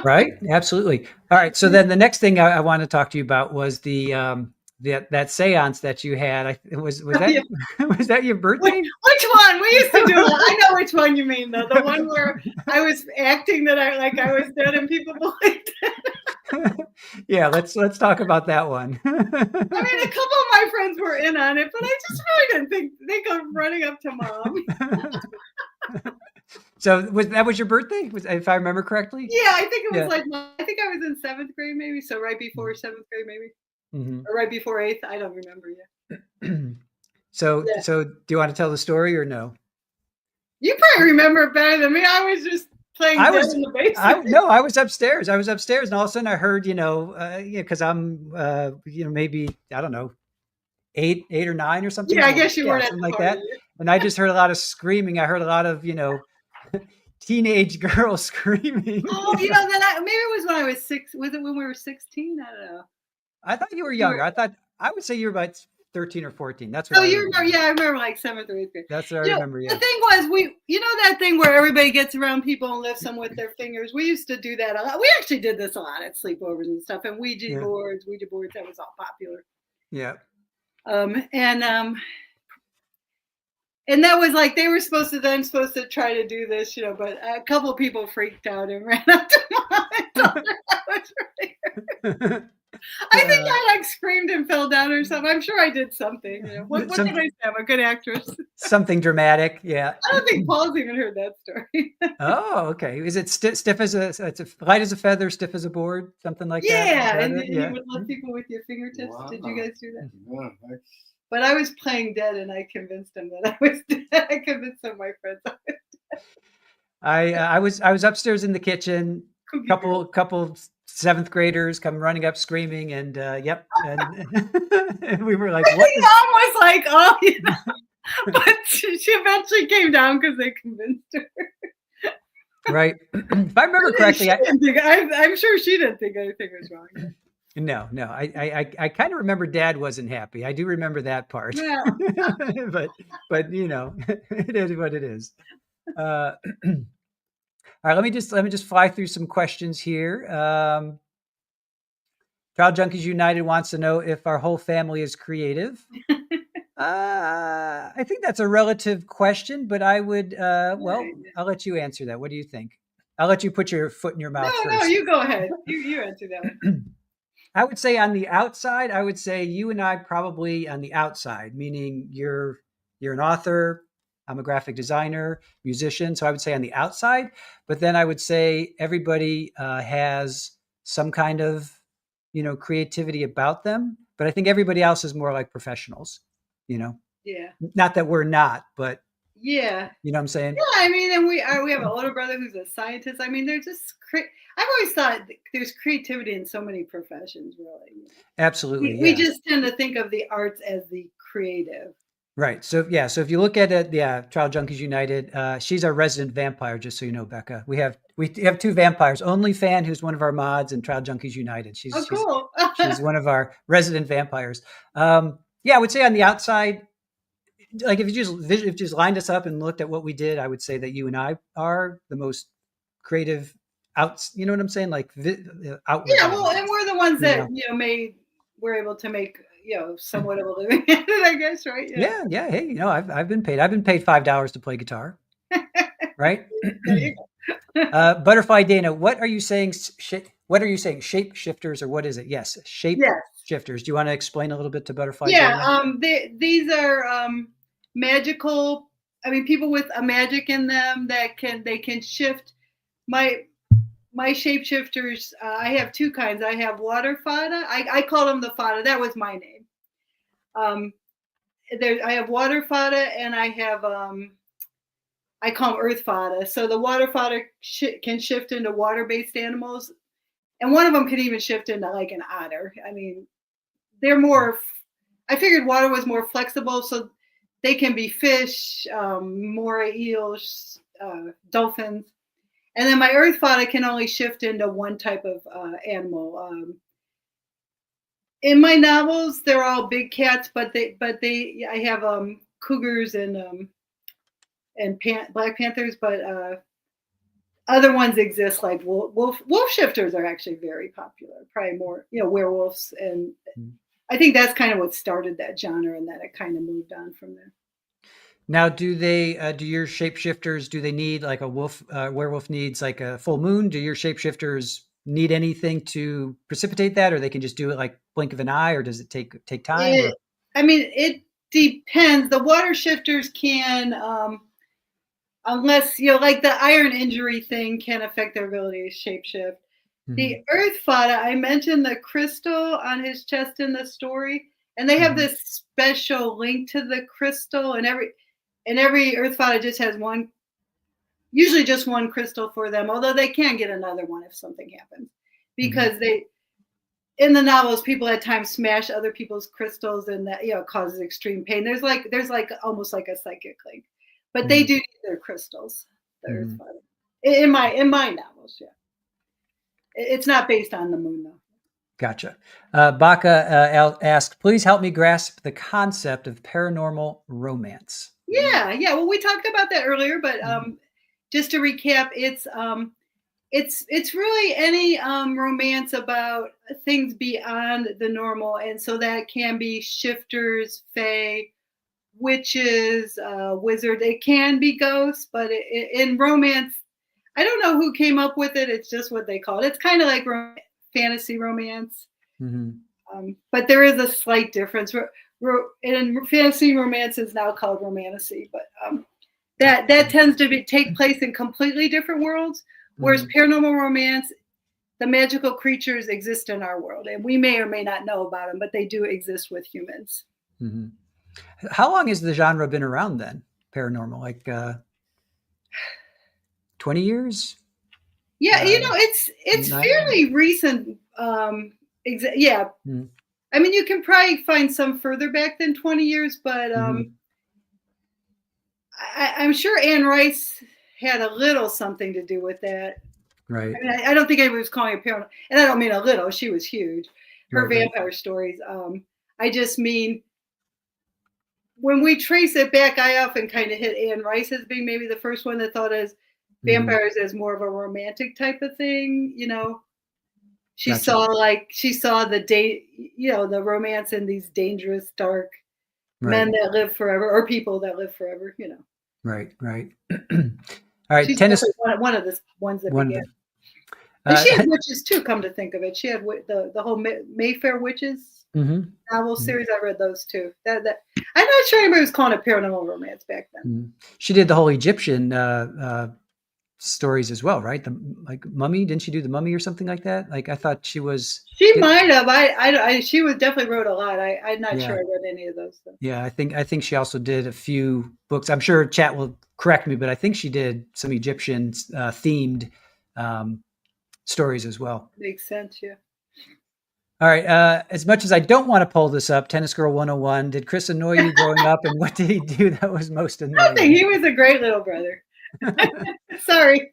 Right. Absolutely. All right. So then the next thing I want to talk to you about was that seance that you had. Was that was that your birthday?
Which one? We used to do that. I know which one you mean, though. The one where I was acting that I was dead and people believed it.
Yeah, let's talk about that one.
I mean, a couple of my friends were in on it, but I just really didn't think of running up to Mom.
So that was your birthday? If I remember correctly?
Yeah, I think it was I think I was in 7th grade, maybe. So right before 7th grade, maybe. Or right before 8th. I don't remember yet.
So do you want to tell the story or no?
You probably remember it better than me. I was just playing dead in the basement.
I was upstairs. And all of a sudden I heard, because I'm, maybe, I don't know, 8 or 9 or something.
Yeah, I guess you weren't
something like that. And I just heard a lot of screaming. I heard a lot of, teenage girls screaming.
Oh, maybe it was when I was 6. Was it when we were 16? I don't know.
I thought you were younger. I would say you were about 13 or 14. That's
what. Oh, you remember? Yeah, I remember like 7th or 8th grade.
That's what I remember. Yeah.
The thing was, that thing where everybody gets around people and lifts them with their fingers. We used to do that a lot. We actually did this a lot at sleepovers and stuff, and Ouija boards. That was all popular.
Yeah.
And that was like they were supposed to try to do this, but a couple of people freaked out and ran up to Mom and told her that was right. I think I screamed and fell down or something. I'm sure I did something. What did I say? I'm a good actress.
Something dramatic, yeah.
I don't think Paul's even heard that story.
Oh, okay. Is it stiff as it's light as a feather, stiff as a board, something like that?
Yeah, and you would lift people with your fingertips. Wow. Did you guys do that? Yeah. But I was playing dead, and I convinced him that I was dead. I convinced some of my friends I was dead.
I was upstairs in the kitchen. Couple 7th graders come running up screaming, and and we were like, "What?"
Mom was like, "Oh, but she eventually came down because they convinced her.
Right. If I remember correctly,
I'm sure she didn't think anything was wrong.
No. I kind of remember Dad wasn't happy. I do remember that part.
Yeah.
but it is what it is. All right, let me just fly through some questions here. Child Junkies United wants to know if our whole family is creative. I think that's a relative question, but I would, I'll let you answer that. What do you think? I'll let you put your foot in your mouth first.
No, you go ahead. You answer that one.
I would say on the outside, I would say you and I probably on the outside, meaning you're an author, I'm a graphic designer, musician. So I would say on the outside, but then I would say everybody has some kind of, creativity about them. But I think everybody else is more like professionals,
Yeah.
Not that we're not, but
yeah.
You know what I'm saying?
Yeah, I mean, and we have an older brother who's a scientist. I mean, they're just I've always thought there's creativity in so many professions, really.
Absolutely.
We just tend to think of the arts as the creative.
Right. So if you look at it, Child Junkies United, she's our resident vampire, just so you know, Becca. We have 2 vampires, Only Fan, who's one of our mods, and Child Junkies United.
Cool.
She's one of our resident vampires. I would say on the outside, like if you just lined us up and looked at what we did, I would say that you and I are the most creative you know what I'm saying? Like outward.
Yeah, well, and we're the ones that, we're able to make, somewhat of a living at it, I guess, right?
Yeah. Hey, I've been paid. I've been paid $5 to play guitar. Right? Butterfly Dana, what are you saying? Shapeshifters, or what is it? Yes, Shapeshifters. Do you want to explain a little bit to Butterfly Dana?
These are magical. I mean, people with a magic in them that can shift. My shapeshifters, I have 2 kinds. I have water Fada. I call them the Fada. That was my name. I have water Fada, and I have I call them earth Fada. So the water Fada can shift into water-based animals, and one of them can even shift into like an otter. I mean, they're more. I figured water was more flexible, so they can be fish, moray eels, dolphins. And then my earth fada can only shift into one type of animal. In my novels, they're all big cats, but I have cougars and Black Panthers, but other ones exist like wolf shifters are actually very popular. Probably more, werewolves, and I think that's kind of what started that genre, and then it kind of moved on from there.
Now, do your shapeshifters, do they need like a werewolf needs like a full moon? Do your shapeshifters need anything to precipitate that, or they can just do it like blink of an eye, or does it take time?
It depends. The water shifters can, unless, like the iron injury thing can affect their ability to shapeshift. Mm-hmm. The earth fada, I mentioned the crystal on his chest in the story, and they have this special link to the crystal, and every earth fada just has usually just one crystal for them, although they can get another one if something happens, because in the novels, people at times smash other people's crystals, and that causes extreme pain. There's like almost like a psychic link, but they do need their crystals. The earth fada. In my novels, yeah. It's not based on the moon though.
Gotcha. Baca asked, please help me grasp the concept of paranormal romance.
Yeah. Well, we talked about that earlier, but just to recap, it's really any romance about things beyond the normal, and so that can be shifters, fae, witches, wizards. It can be ghosts, but in romance, I don't know who came up with it. It's just what they call it. It's kind of like fantasy romance, but there is a slight difference. In fantasy romance is now called romantasy, but that tends to take place in completely different worlds. Whereas paranormal romance, the magical creatures exist in our world, and we may or may not know about them, but they do exist with humans.
Mm-hmm. How long has the genre been around then? Paranormal, like 20 years?
Yeah, it's fairly recent. Yeah. I mean, you can probably find some further back than 20 years, but I'm sure Anne Rice had a little something to do with that.
Right.
I mean, I don't think anybody was calling it paranormal, and I don't mean a little. She was huge. Her vampire stories. I just mean, when we trace it back, I often kind of hit Anne Rice as being maybe the first one that thought as vampires as more of a romantic type of thing. She saw the romance in these dangerous, dark men that live forever, or people that live forever.
Right. All right.
She's
Tennis.
One of the ones that began. And she had witches too. Come to think of it, she had the whole Mayfair witches novel series. I read those too. That I'm not sure anybody was calling it paranormal romance back then.
She did the whole Egyptian stories as well, right? Mummy. Didn't she do the Mummy or something like that? Like, I thought she was.
She might have. She was definitely wrote a lot. I'm not sure I read any of those. Though.
Yeah, I think she also did a few books. I'm sure Chat will correct me, but I think she did some Egyptian themed stories as well.
Makes sense, yeah.
All right. As much as I don't want to pull this up, Tennis Girl 101, did Chris annoy you growing up, and what did he do that was most annoying?
Nothing. He was a great little brother. Sorry.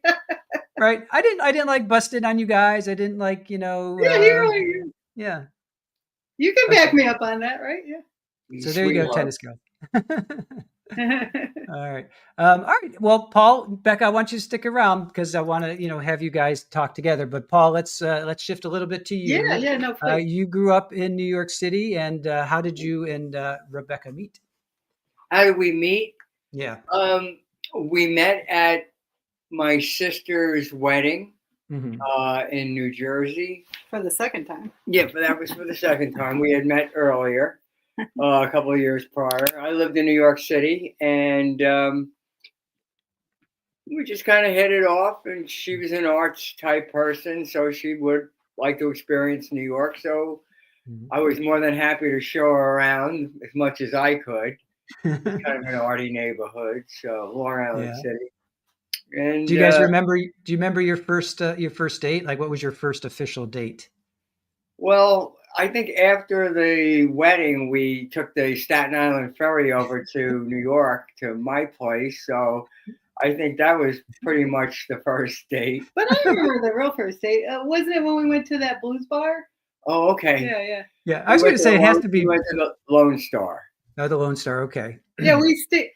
Right. I didn't like busting on you guys. I didn't like, Yeah,
he really.
Yeah.
You can back me up on that, right? Yeah.
So there you go, Tennis Girl. All right. All right. Well, Paul, Becca, I want you to stick around because I want to, have you guys talk together. But Paul, let's shift a little bit to you.
Yeah. No. Please.
You grew up in New York City, and how did you and Rebecca meet?
How did we meet?
Yeah.
We met at my sister's wedding in New Jersey.
For the second time.
Yeah, but that was for the second time. We had met earlier. A couple of years prior. I lived in New York City, and we just kind of hit it off, and she was an arts type person, so she would like to experience New York. So I was more than happy to show her around as much as I could. Kind of an arty neighborhood, so Long Island City. And
do you guys remember? Do you remember your first date? Like, what was your first official date?
Well, I think after the wedding, we took the Staten Island ferry over to New York to my place. So I think that was pretty much the first date.
But I remember the real first date. Wasn't it when we went to that blues bar?
Oh, okay.
Yeah.
Yeah, I was going to say it has to be.
We went to the Lone Star.
Oh, the Lone Star. Okay.
Yeah, we stayed.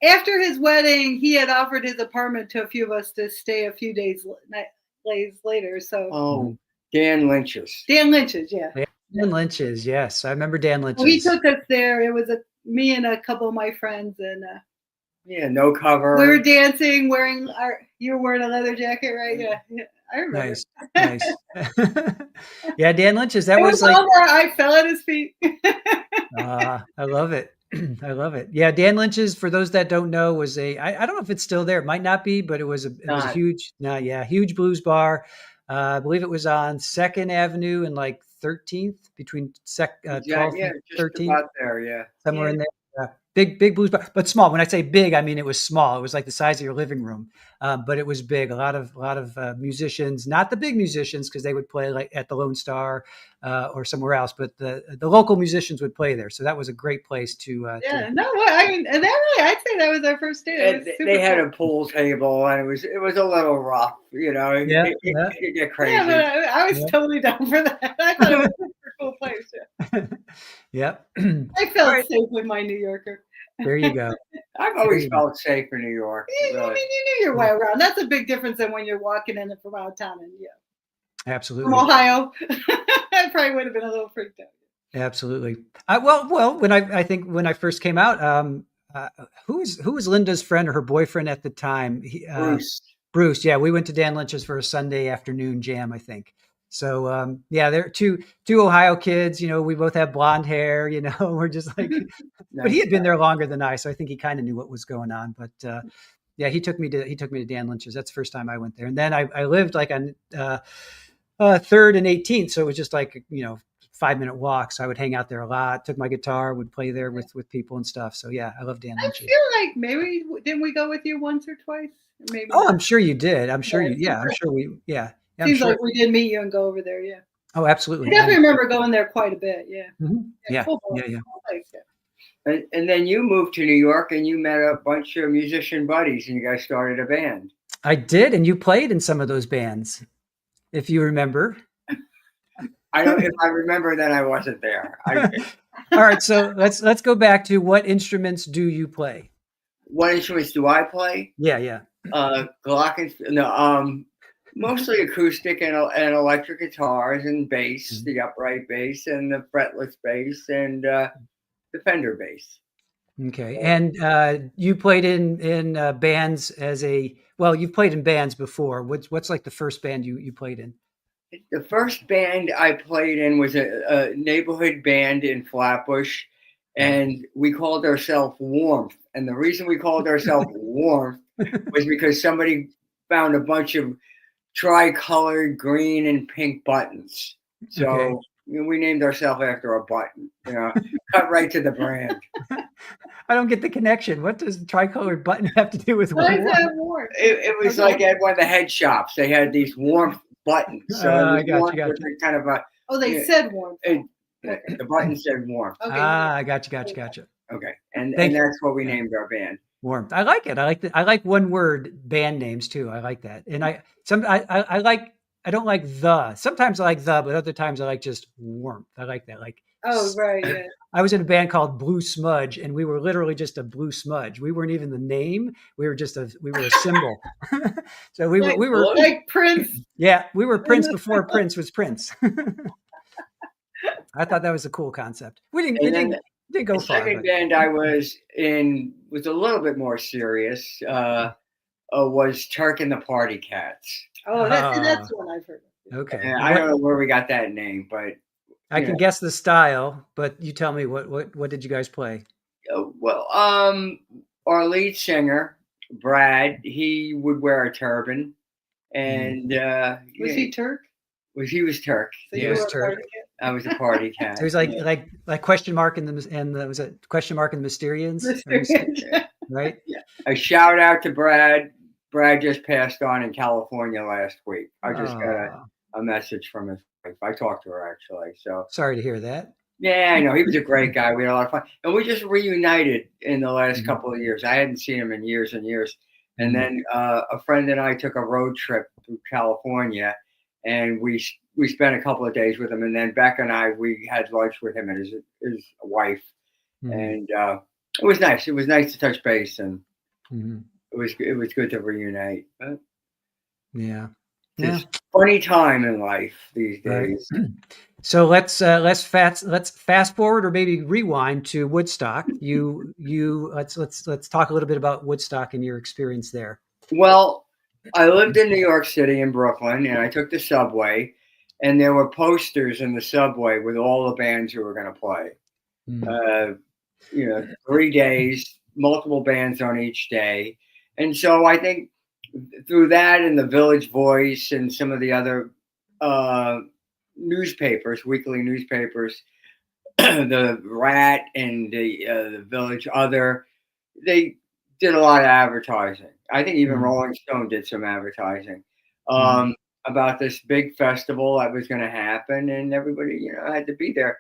After his wedding, he had offered his apartment to a few of us to stay a few days later. So,
Dan Lynch's.
Dan Lynch's, yeah.
Dan Lynch's, yes, I remember Dan Lynch's.
Well, he took us there. It was me and a couple of my friends, and
no cover.
we were dancing, you were wearing a leather jacket, right? Yeah, I remember.
Nice. Yeah, Dan Lynch's. That was
like I fell at his feet.
I love it. I love it. Yeah, Dan Lynch's, for those that don't know, was I don't know if it's still there. It might not be, but it was a huge blues bar. I believe it was on 2nd Avenue and like 13th, between 12th and 13th.
About there, yeah.
Somewhere in there. Big blues bar, but small. When I say big, I mean it was small. It was like the size of your living room, but it was big. A lot of musicians, not the big musicians, because they would play like at the Lone Star or somewhere else, but the local musicians would play there. So that was a great place to.
I'd say that was our first date.
They had a pool table, and it was a little rough, It get crazy.
Yeah, but I was totally down for that. I thought it was a super cool place. Yeah.
Yep.
I felt safe with my New Yorker.
There you go.
I've always felt safe in New York.
Really. I mean, you knew your way around. That's a big difference than when you're walking in from out of town and
absolutely
from Ohio. I probably would have been a little freaked out.
Absolutely. Well, when I first came out, who was Linda's friend or her boyfriend at the time? Bruce. Yeah, we went to Dan Lynch's for a Sunday afternoon jam, I think. So they're two Ohio kids. We both have blonde hair. We're just like, but he had been there longer than I, so I think he kind of knew what was going on. But he took me to Dan Lynch's. That's the first time I went there, and then I lived like on 3rd and 18th, so it was just like 5-minute walk. So I would hang out there a lot. Took my guitar, would play there with people and stuff. So yeah, I love Dan Lynch's.
I feel like maybe didn't we go with you once or twice? Maybe.
Oh, I'm sure you did. I'm sure you. Yeah, I'm sure we. Yeah.
Seems like we did meet you and go over there. Yeah.
Oh, absolutely.
I definitely remember going there quite a bit. Yeah.
Mm-hmm. Yeah.
Cool place,
And then you moved to New York and you met a bunch of musician buddies and you guys started a band.
I did, and you played in some of those bands, if you remember.
If I remember, then I wasn't there.
All right, so let's go back to what instruments do you play?
What instruments do I play?
Yeah.
Mostly acoustic and electric guitars and bass, the upright bass and the fretless bass and the Fender bass.
Okay, and you played in bands you've played in bands before. What's like the first band you played in?
The first band I played in was a neighborhood band in Flatbush, and we called ourselves Warmth. And the reason we called ourselves Warmth was because somebody found a bunch of tri-colored green and pink buttons. So we named ourselves after a button, cut right to the brand.
I don't get the connection. What does tricolored button have to do with warmth?
It was like at one of the head shops. They had these Warmth buttons. So
I got you.
Kind of a.
Oh, they said Warmth.
The button said Warmth.
Okay.
I got you.
Okay, and that's what we named our band.
Warmth. I like it. I like one word band names too. I like that. And I don't like the. Sometimes I like the, but other times I like just Warmth. I like that. Like.
Oh, right. Yeah.
I was in a band called Blue Smudge, and we were literally just a blue smudge. We weren't even the name. We were a symbol. So we were
like Prince.
Yeah, we were Prince before Prince was Prince. I thought that was a cool concept. We didn't go far.
The second band I was in was a little bit more serious. Was Turk and the Party Cats.
Oh, that's one I've heard of.
Okay.
I don't know where we got that name, but
I can guess the style. But you tell me what did you guys play?
Well, our lead singer Brad, he would wear a turban, and
was he Turk?
He was Turk.
So he was Turk.
I was a party cat.
So he was like question mark in the was it question mark in the Mysterians? Right?
Yeah. A shout out to Brad. Brad just passed on in California last week. I just got a message from his wife. I talked to her actually. So
sorry to hear that.
Yeah, I know. He was a great guy. We had a lot of fun. And we just reunited in the last couple of years. I hadn't seen him in years and years. And then a friend and I took a road trip through California, and we spent a couple of days with him. And then Becca and we had lunch with him and his wife, and it was nice. It was nice to touch base, and it was good to reunite. But it's funny time in life these days.
Right. So let's fast forward or maybe rewind to Woodstock. Let's talk a little bit about Woodstock and your experience there.
Well, I lived in New York City in Brooklyn, and I took the subway, and there were posters in the subway with all the bands who were going to play. 3 days, multiple bands on each day. And so I think through that and the Village Voice and some of the other newspapers, weekly newspapers, the Rat and the Village Other, they did a lot of advertising. I think even Rolling Stone did some advertising about this big festival that was going to happen, and everybody, had to be there.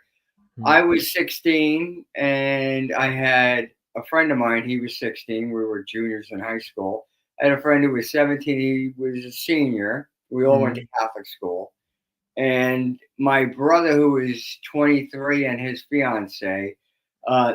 I was 16, and I had a friend of mine. He was 16. We were juniors in high school. I had a friend who was 17. He was a senior. We all went to Catholic school. And my brother, who was 23, and his fiance,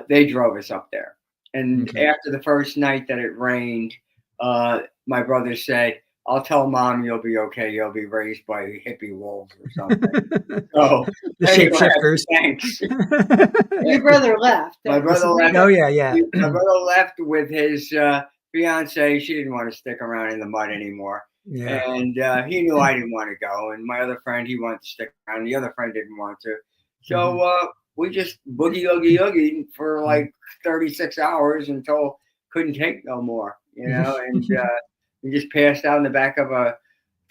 they drove us up there. And after the first night that it rained, my brother said, "I'll tell Mom you'll be okay. You'll be raised by hippie wolves or something." So
the Shapeshifters.
Thanks.
Your brother left.
My brother left.
Oh yeah.
My brother left with his fiance. She didn't want to stick around in the mud anymore. Yeah. And he knew I didn't want to go. And my other friend, he wanted to stick around. The other friend didn't want to. So we just boogie for like 36 hours until couldn't take no more, and we just passed out in the back of a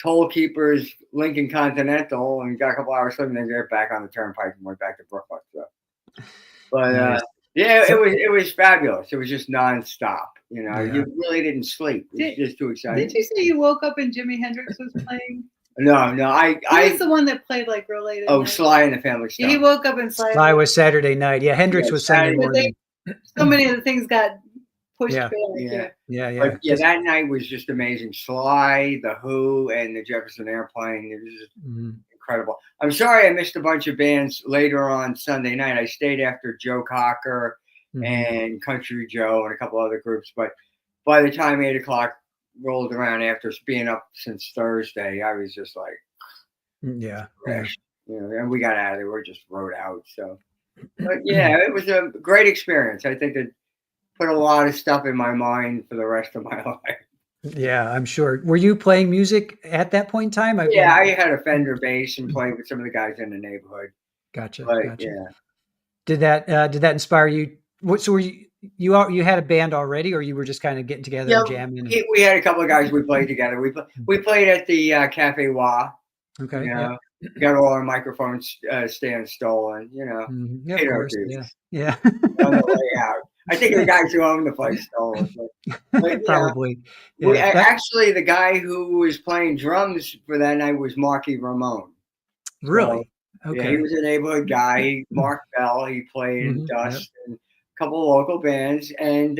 toll keeper's Lincoln Continental and got a couple hours sleep, and then got back on the turnpike and went back to Brooklyn. So. But it was fabulous. It was just nonstop. You really didn't sleep. It was just too exciting.
Did you say you woke up and Jimi Hendrix was playing?
No,
I was the one that played like real late.
Sly and the Family Stone.
He woke up and
Sly was Saturday night. Yeah, Hendrix was Sunday morning.
So many of the things got pushed back.
But that night was just amazing. Sly, The Who, and the Jefferson Airplane. It was just incredible. I'm sorry I missed a bunch of bands later on Sunday night. I stayed after Joe Cocker and Country Joe and a couple other groups. But by the time 8 o'clock rolled around after being up since Thursday, I was just like, fresh. And we got out of there. We just rode out. So, but it was a great experience. I think it put a lot of stuff in my mind for the rest of my life.
Yeah, I'm sure. Were you playing music at that point in time?
I had a Fender bass and played with some of the guys in the neighborhood.
Gotcha.
But,
gotcha. Did that inspire you? So were you had a band already, or you were just kind of getting together and jamming?
We had a couple of guys we played together. We played at the Cafe Wah.
Okay.
Got all our microphones stands stolen.
Of course. Yeah.
On the way out. I think the guys who owned the place stole it. But,
probably.
Actually, the guy who was playing drums for that night was Marky Ramone.
Really?
So, okay. He was a neighborhood guy. Mark Bell. He played in Dust and a couple of local bands, and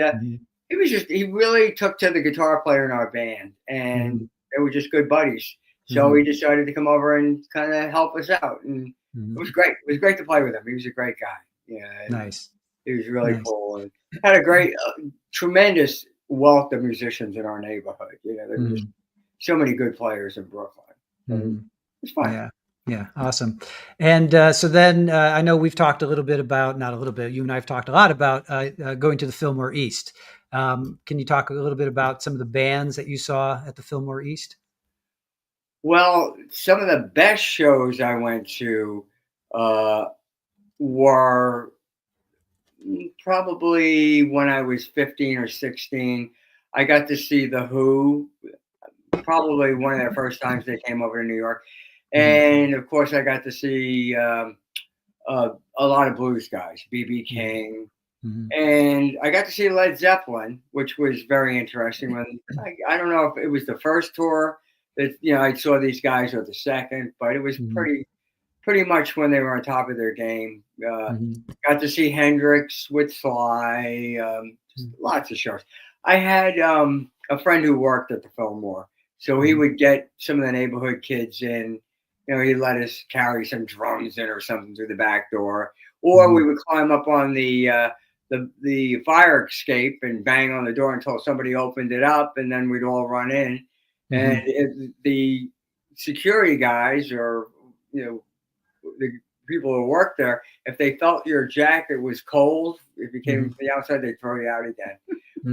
he really took to the guitar player in our band, and they were just good buddies. So he decided to come over and kind of help us out, and it was great. It was great to play with him. He was a great guy. Yeah.
Nice.
He was really cool, and had a great, tremendous wealth of musicians in our neighborhood. There were just so many good players in Brooklyn. It's fun.
Yeah, awesome. And so then I know we've talked a little bit about, not a little bit, you and I have talked a lot about going to the Fillmore East. Can you talk a little bit about some of the bands that you saw at the Fillmore East?
Well, some of the best shows I went to were probably when I was 15 or 16. I got to see The Who, probably one of their first times they came over to New York. And of course, I got to see a lot of blues guys, B.B. King. And I got to see Led Zeppelin, which was very interesting. When I don't know if it was the first tour that I saw these guys, or the second, but it was pretty much when they were on top of their game. Got to see Hendrix with Sly, just lots of shows. I had a friend who worked at the Fillmore, so he would get some of the neighborhood kids in. You know, he'd let us carry some drums in or something through the back door, or we would climb up on the fire escape and bang on the door until somebody opened it up, and then we'd all run in. And the security guys, or the people who worked there, if they felt your jacket was cold, if you came from the outside, they'd throw you out again.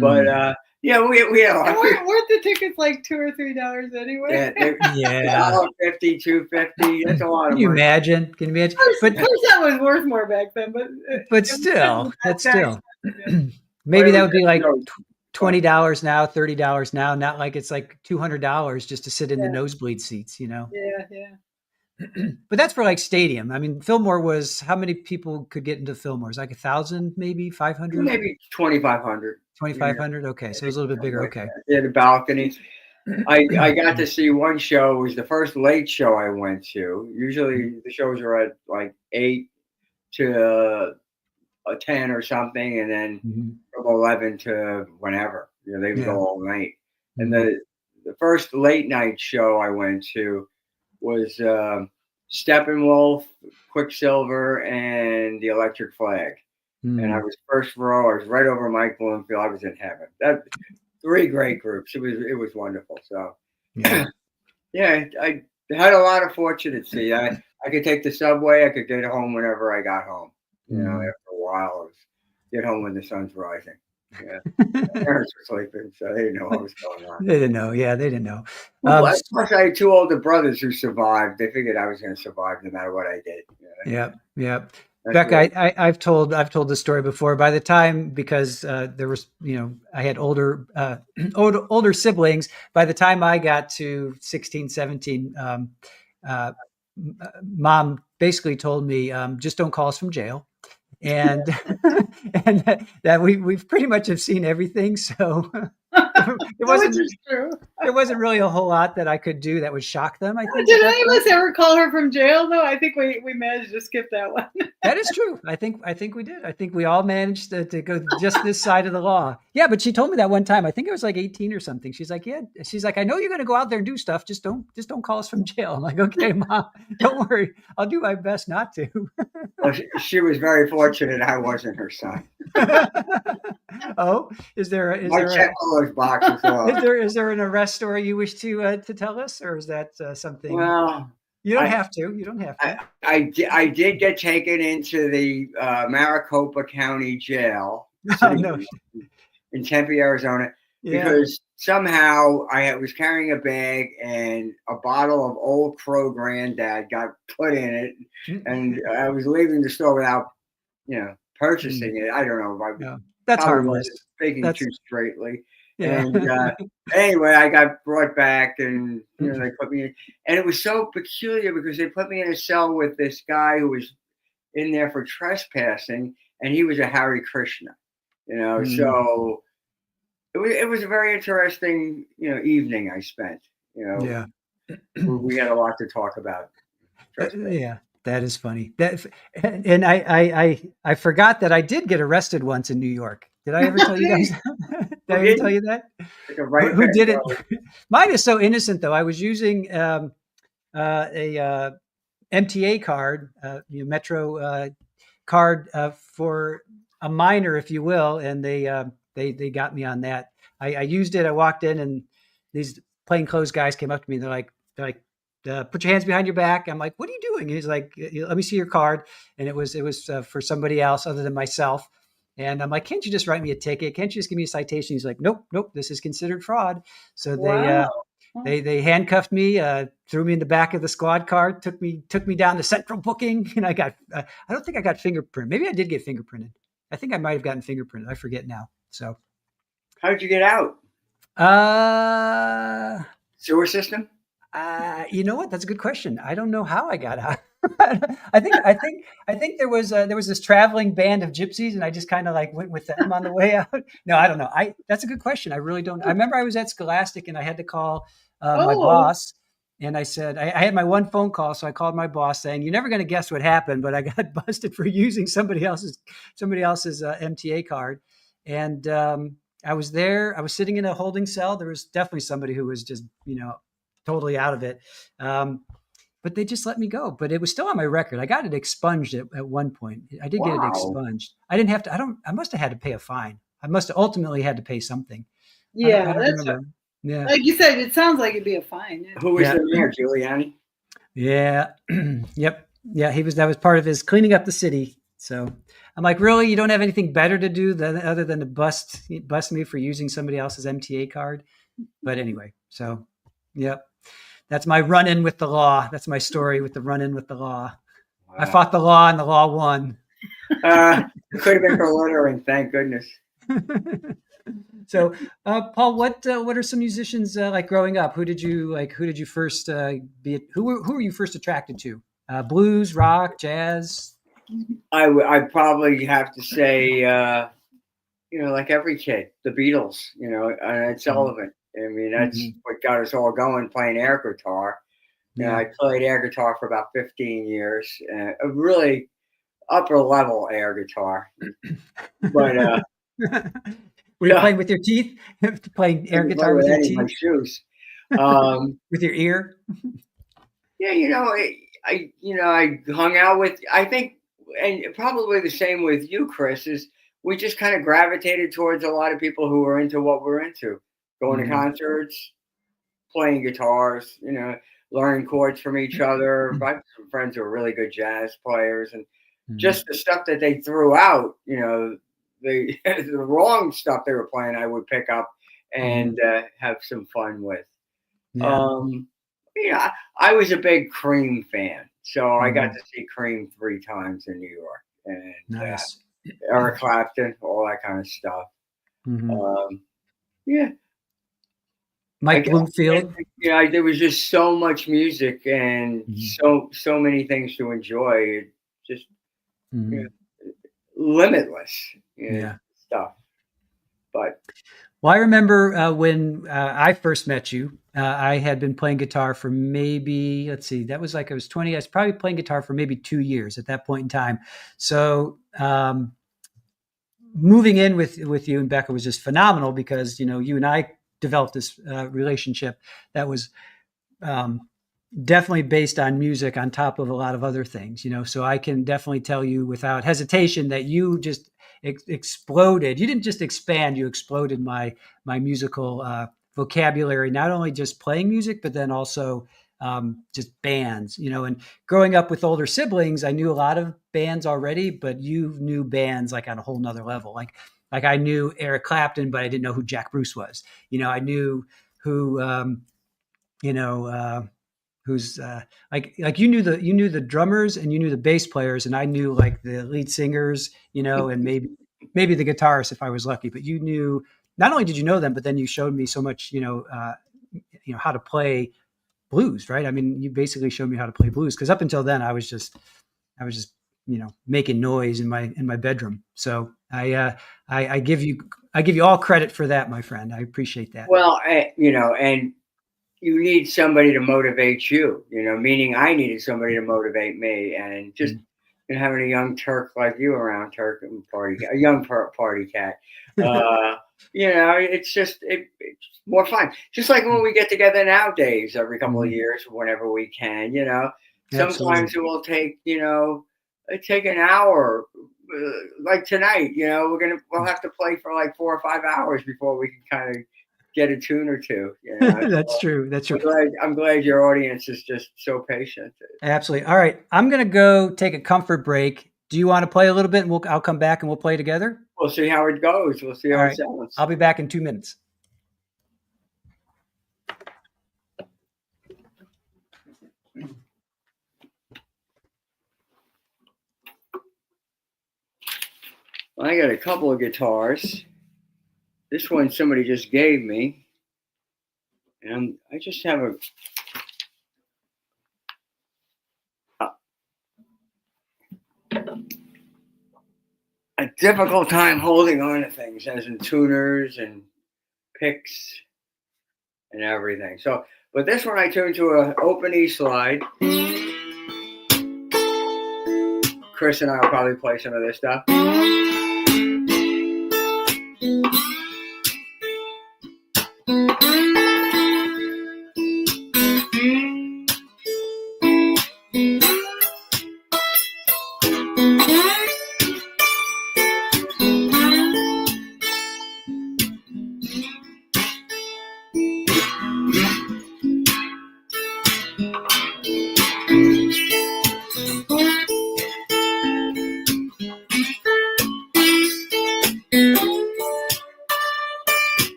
But yeah, we had a lot.
Weren't the tickets like $2 or $3 anyway?
Yeah.
$1.50, $2.50. That's a lot of
Can you
money.
imagine? Can you imagine?
Of course, that was worth more back then,
but still, that's still. Maybe that would be like $20 now, $30 now. Not like it's like $200 just to sit in the nosebleed seats, you know?
Yeah.
But that's for like stadium. I mean, Fillmore was, how many people could get into Fillmore? Like 1,000, maybe 500?
Maybe 2,500.
2,500. Okay, so it was a little bit bigger. Okay.
Yeah, the balconies. I got to see one show. It was the first late show I went to. Usually the shows are at like 8 to 10 or something, and then from 11 to whenever. They would go all night. And the first late night show I went to was Steppenwolf, Quicksilver, and the Electric Flag. And I was first row. I was right over Mike Bloomfield. I was in heaven. That 3 great groups. It was wonderful. So yeah, I had a lot of fortunate see. I could take the subway. I could get home whenever I got home. After a while, get home when the sun's rising. Yeah, my parents were sleeping, so they didn't know what was going on.
They didn't know. Yeah, they didn't know.
Plus, I had 2 older brothers who survived. They figured I was going to survive no matter what I did.
Yeah. Becca, I've told the story before. By the time, because there was, I had older siblings. By the time I got to 16, 17, Mom basically told me, just don't call us from jail. And that we've pretty much have seen everything. So there wasn't really a whole lot that I could do that would shock them. I think.
Did any of us ever call her from jail though? I think we managed to skip that one.
That is true. I think we did. I think we all managed to go just this side of the law. Yeah, but she told me that one time. I think it was like 18 or something. She's like, I know you're going to go out there and do stuff. Just don't call us from jail. I'm like, okay, Mom, don't worry. I'll do my best not to.
Well, she was very fortunate I wasn't her son.
Oh, is there an arrest story you wish to tell us, or is that something?
Well,
you don't have to. You don't have to.
I did get taken into the Maricopa County Jail in Tempe, Arizona, because somehow I was carrying a bag and a bottle of Old Crow Granddad got put in it, and I was leaving the store without, purchasing it. I don't know.
That's harmless.
Speaking too straightly.
Yeah.
And anyway, I got brought back, and they put me in, and it was so peculiar because they put me in a cell with this guy who was in there for trespassing, and he was a Hare Krishna, So it was a very interesting, evening I spent. We had a lot to talk about.
Yeah. That is funny. And I forgot that I did get arrested once in New York. Did I ever tell you guys? Did I ever tell you that? Who did it? Mine is so innocent, though. I was using a MTA card, Metro card for a minor, if you will, and they got me on that. I used it. I walked in, and these plainclothes guys came up to me. They're like. Put your hands behind your back. I'm like, what are you doing? And he's like, let me see your card. And it was for somebody else other than myself. And I'm like, can't you just write me a ticket? Can't you just give me a citation? He's like, nope, this is considered fraud. So they handcuffed me, threw me in the back of the squad car, took me down to central booking. And I got, I don't think I got fingerprinted. Maybe I did get fingerprinted. I think I might've gotten fingerprinted. I forget now. So
how did you get out? Sewer system?
You know what? That's a good question. I don't know how I got out. I think there was this traveling band of gypsies, and I just kind of like went with them on the way out. No, I don't know. That's a good question. I really don't. I remember I was at Scholastic, and I had to call my boss, and I said I had my one phone call, so I called my boss saying, "You're never going to guess what happened, but I got busted for using somebody else's MTA card," and I was there. I was sitting in a holding cell. There was definitely somebody who was just, totally out of it. But they just let me go. But it was still on my record. I got it expunged at one point. I did get it
Wow.
expunged. I didn't have to. I must have had to pay a fine. I must have ultimately had to pay something.
Yeah,
I don't
that's
remember. Yeah.
like you said. It sounds like it'd be a fine. Yeah.
Who was
Yeah.
the mayor, Giuliani?
Yeah. Yep. Yeah. That was part of his cleaning up the city. So I'm like, really? You don't have anything better to do other than to bust me for using somebody else's MTA card? But anyway, so yep. That's my run-in with the law. That's my story with the run-in with the law.
Wow.
I fought the law and the law won.
It could have been for littering, thank goodness.
So, Paul, what are some musicians like growing up? Who did you first who were you first attracted to? Blues, rock, jazz?
I probably have to say, like every kid, the Beatles, and Ed Sullivan. I mean, that's what got us all going, playing air guitar.
Yeah.
I played air guitar for about 15 years, a really upper level air guitar. But
were you playing with your teeth? Playing air guitar with your teeth?
My shoes.
With your ear?
Yeah, I hung out with, I think, and probably the same with you, Chris, is we just kind of gravitated towards a lot of people who were into what we're into, going to concerts, playing guitars, learning chords from each other. I have some friends who are really good jazz players, and just the stuff that they threw out, the wrong stuff they were playing, I would pick up and have some fun with. Yeah. I was a big Cream fan, so I got to see Cream 3 times in New York, and
nice.
Eric Clapton, all that kind of stuff. Yeah.
Mike Bloomfield.
There was just so much music and so many things to enjoy. Just limitless stuff. But
well, I remember when I first met you, I had been playing guitar for maybe, let's see, that was like I was 20. I was probably playing guitar for maybe 2 years at that point in time. So moving in with you and Becca was just phenomenal because, you and I developed this relationship that was definitely based on music on top of a lot of other things, so I can definitely tell you without hesitation that you just exploded. You didn't just expand, you exploded my musical vocabulary, not only just playing music, but then also just bands, and growing up with older siblings, I knew a lot of bands already, but you knew bands like on a whole nother level. Like I knew Eric Clapton, but I didn't know who Jack Bruce was. I knew who, who's like you knew the drummers and you knew the bass players, and I knew like the lead singers, and maybe the guitarists if I was lucky. But you knew, not only did you know them, but then you showed me so much, how to play blues, right? I mean, you basically showed me how to play blues because up until then I was just making noise in my bedroom. So I give you all credit for that, my friend. I appreciate that.
Well, and you need somebody to motivate you, meaning I needed somebody to motivate me, and just having a young Turk like you around, a young party cat, it's just it's more fun. Just like when we get together nowadays, every couple of years, whenever we can, sometimes it will take, take an hour. Like tonight, we'll have to play for like 4 or 5 hours before we can kind of get a tune or two.
That's true.
I'm glad your audience is just so patient.
Absolutely. All right, I'm gonna go take a comfort break. Do you want to play a little bit, and I'll come back and we'll play together?
We'll see how it goes. We'll see how it sounds.
I'll be back in 2 minutes.
I got a couple of guitars. This one somebody just gave me, and I just have a difficult time holding on to things, as in tuners and picks and everything. So, but this one I tuned to an open E slide. Chris and I will probably play some of this stuff.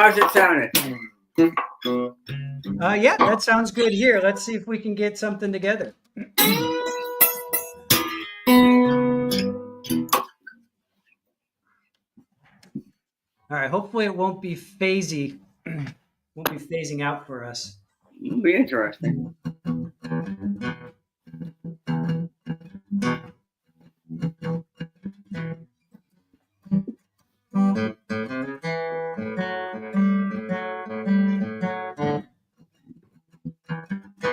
How's it sounding?
Yeah, that sounds good. Here, let's see if we can get something together. All right, hopefully it won't be phasey. Won't be phasing out for us.
It'll be interesting.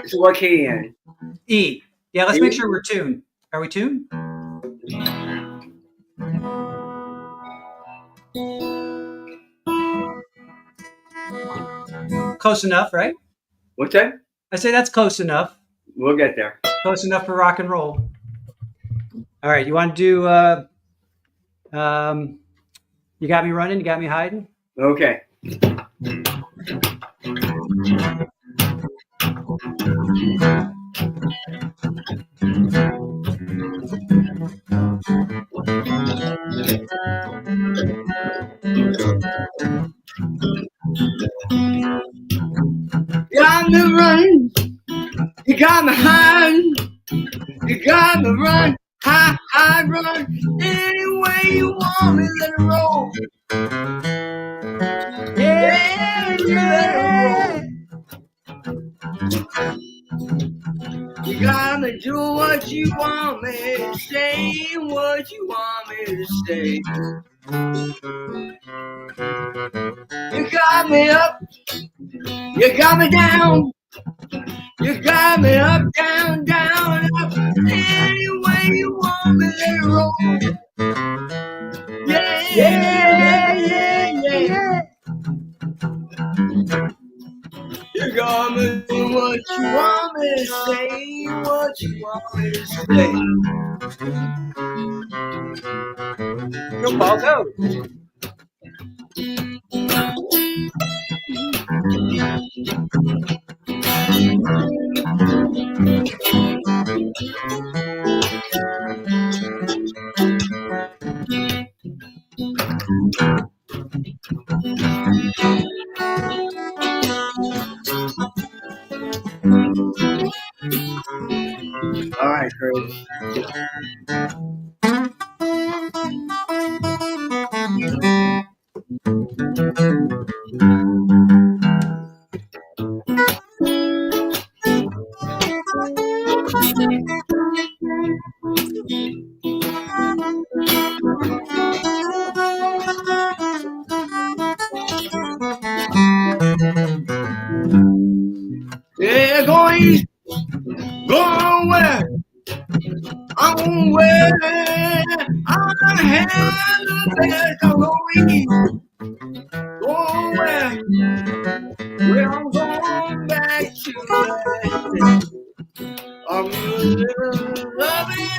So what key in?
E. Yeah, let's
E?
make sure we're tuned. Are we tuned? Close enough, right?
What's that?
I say that's close enough.
We'll get there.
Close enough for rock and roll. All right, you want to do You Got Me Running, You Got Me Hiding?
Okay. Got me running, you got me hiding, you got me run, hide, run, any way you want me, let it roll. Yeah, let it roll. You gotta do what you want me to say, what you want me to say. You got me up, you got me down, you got me up, down, down, up. Any way you want me, let it roll. Yeah, yeah, yeah, yeah. You got me doing what you want me to say, what you want me to say.
Go, Paul, go.
All right, Chris. Yeah, going east, going west. I'm where I have the best. I'm going east, going west. Well, I'm going back to the I'm loving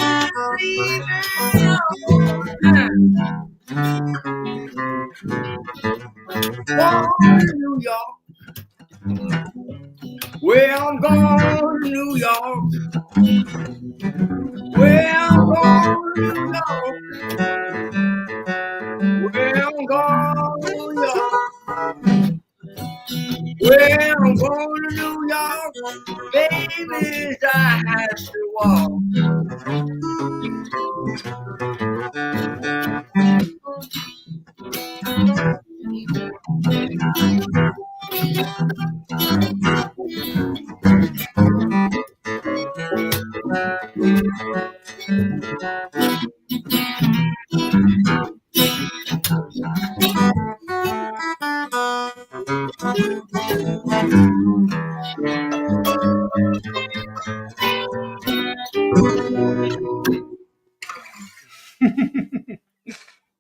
to New York. Well, I'm going to New York. Well, I'm going to New York. Well, I'm going to New York. Well, I'm going to New York. Baby, I have to walk.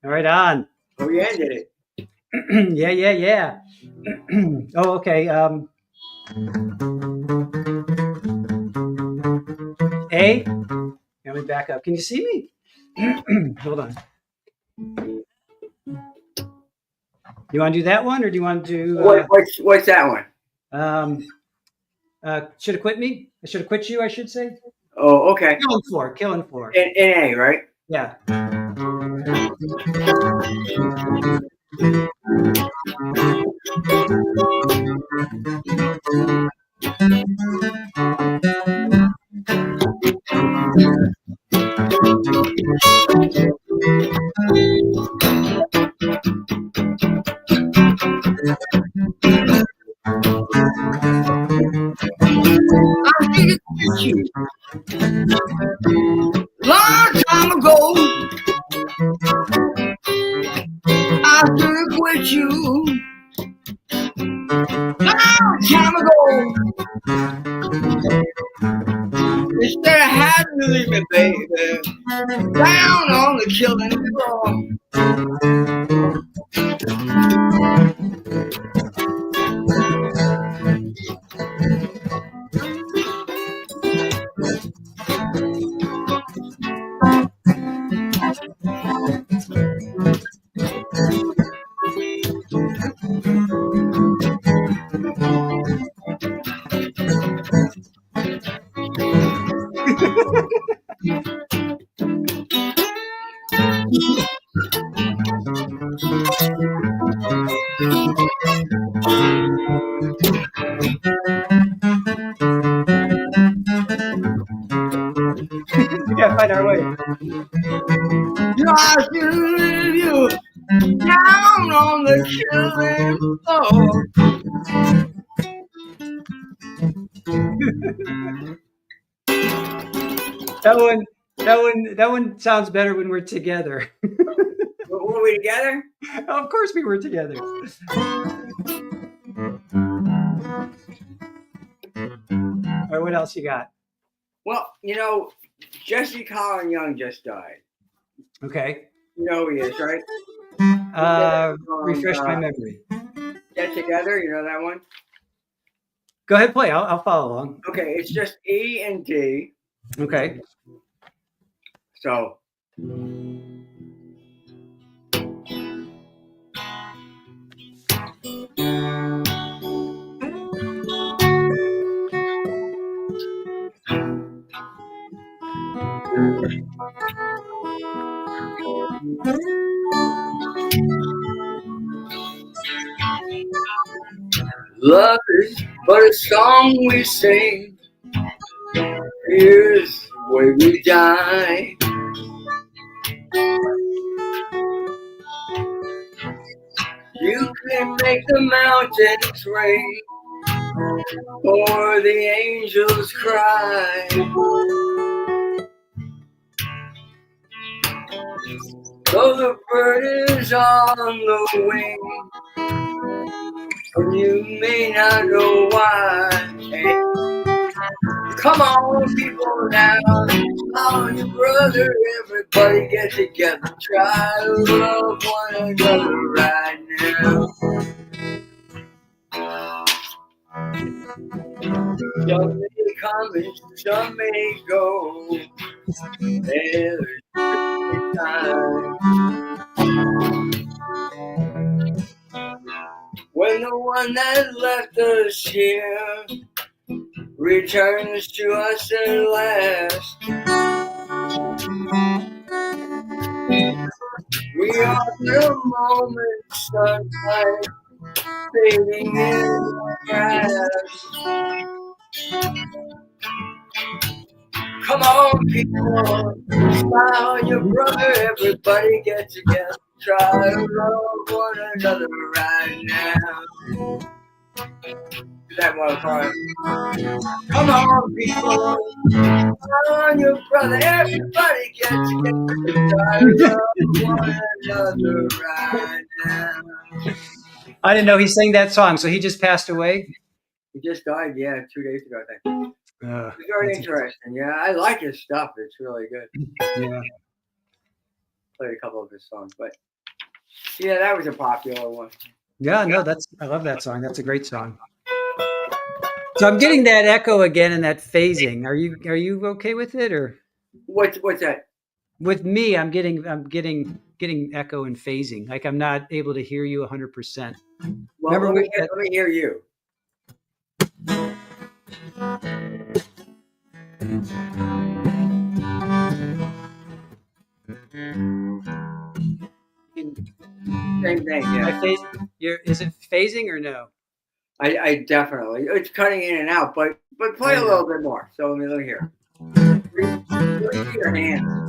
All right, on.
Oh, we ended it.
Yeah. Oh, okay. A. Let me back up. Can you see me? Hold on. You want to do that one, or do you want to do?
What's that one?
Should have quit me. I should have quit you. I should say.
Oh, okay.
Killing floor.
In A, right?
Yeah.
Long time ago, I stood with you. Long time ago, instead of having to leave me, baby, down on the killing floor.
We gotta find our way.
I should leave you down on the killing floor.
That one sounds better when we're together.
Were we together?
Of course we were together. All right, what else you got?
Well, Jesse Colin Young just died.
Okay.
You know who he is, right?
Refresh my memory.
Get Together, you know that one?
Go ahead, play. I'll follow along.
Okay, it's just E and D.
Okay.
So. Love is but a song we sing. Here's the way we die. You can make the mountains rain or the angels cry. Though the bird is on the wing, and you may not know why. Hey, come on, people now. Oh, your brother, everybody get together. Try to love one another right now. Some may come and some may go. There's time. When the one that left us here returns to us at last, we are the moment sunlight fading in the grass. Come on, people, smile on your brother, everybody get together. Try to love one another right now. That one part. Come on, people, smile on your brother, everybody get together. Try to love one another right now.
I didn't know he sang that song, so he just passed away?
He just died, 2 days ago, I think. It's very
that's
interesting. Yeah, I like his stuff. It's really good.
Yeah.
Played a couple of his songs, but yeah, that was a popular one.
Yeah, no, I love that song. That's a great song. So I'm getting that echo again and that phasing. Are you okay with it, or
What's that?
with me? I'm getting echo and phasing. Like I'm not able to hear you 100%.
Well,
Remember
let me hear you. Same thing, yeah.
Is it phasing or no?
I definitely. It's cutting in and out, but play a little bit more. So let me hear. Release your hands.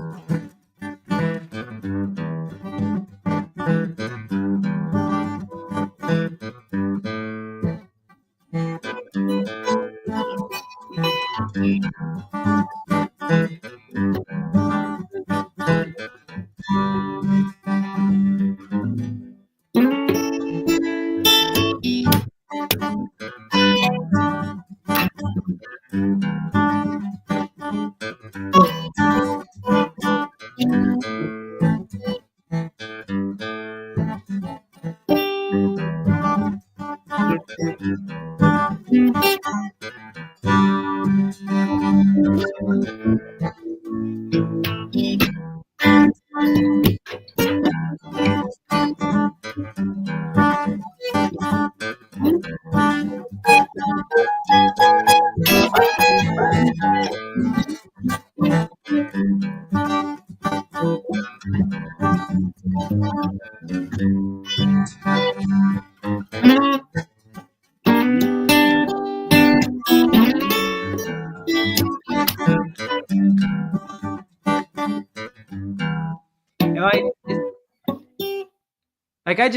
I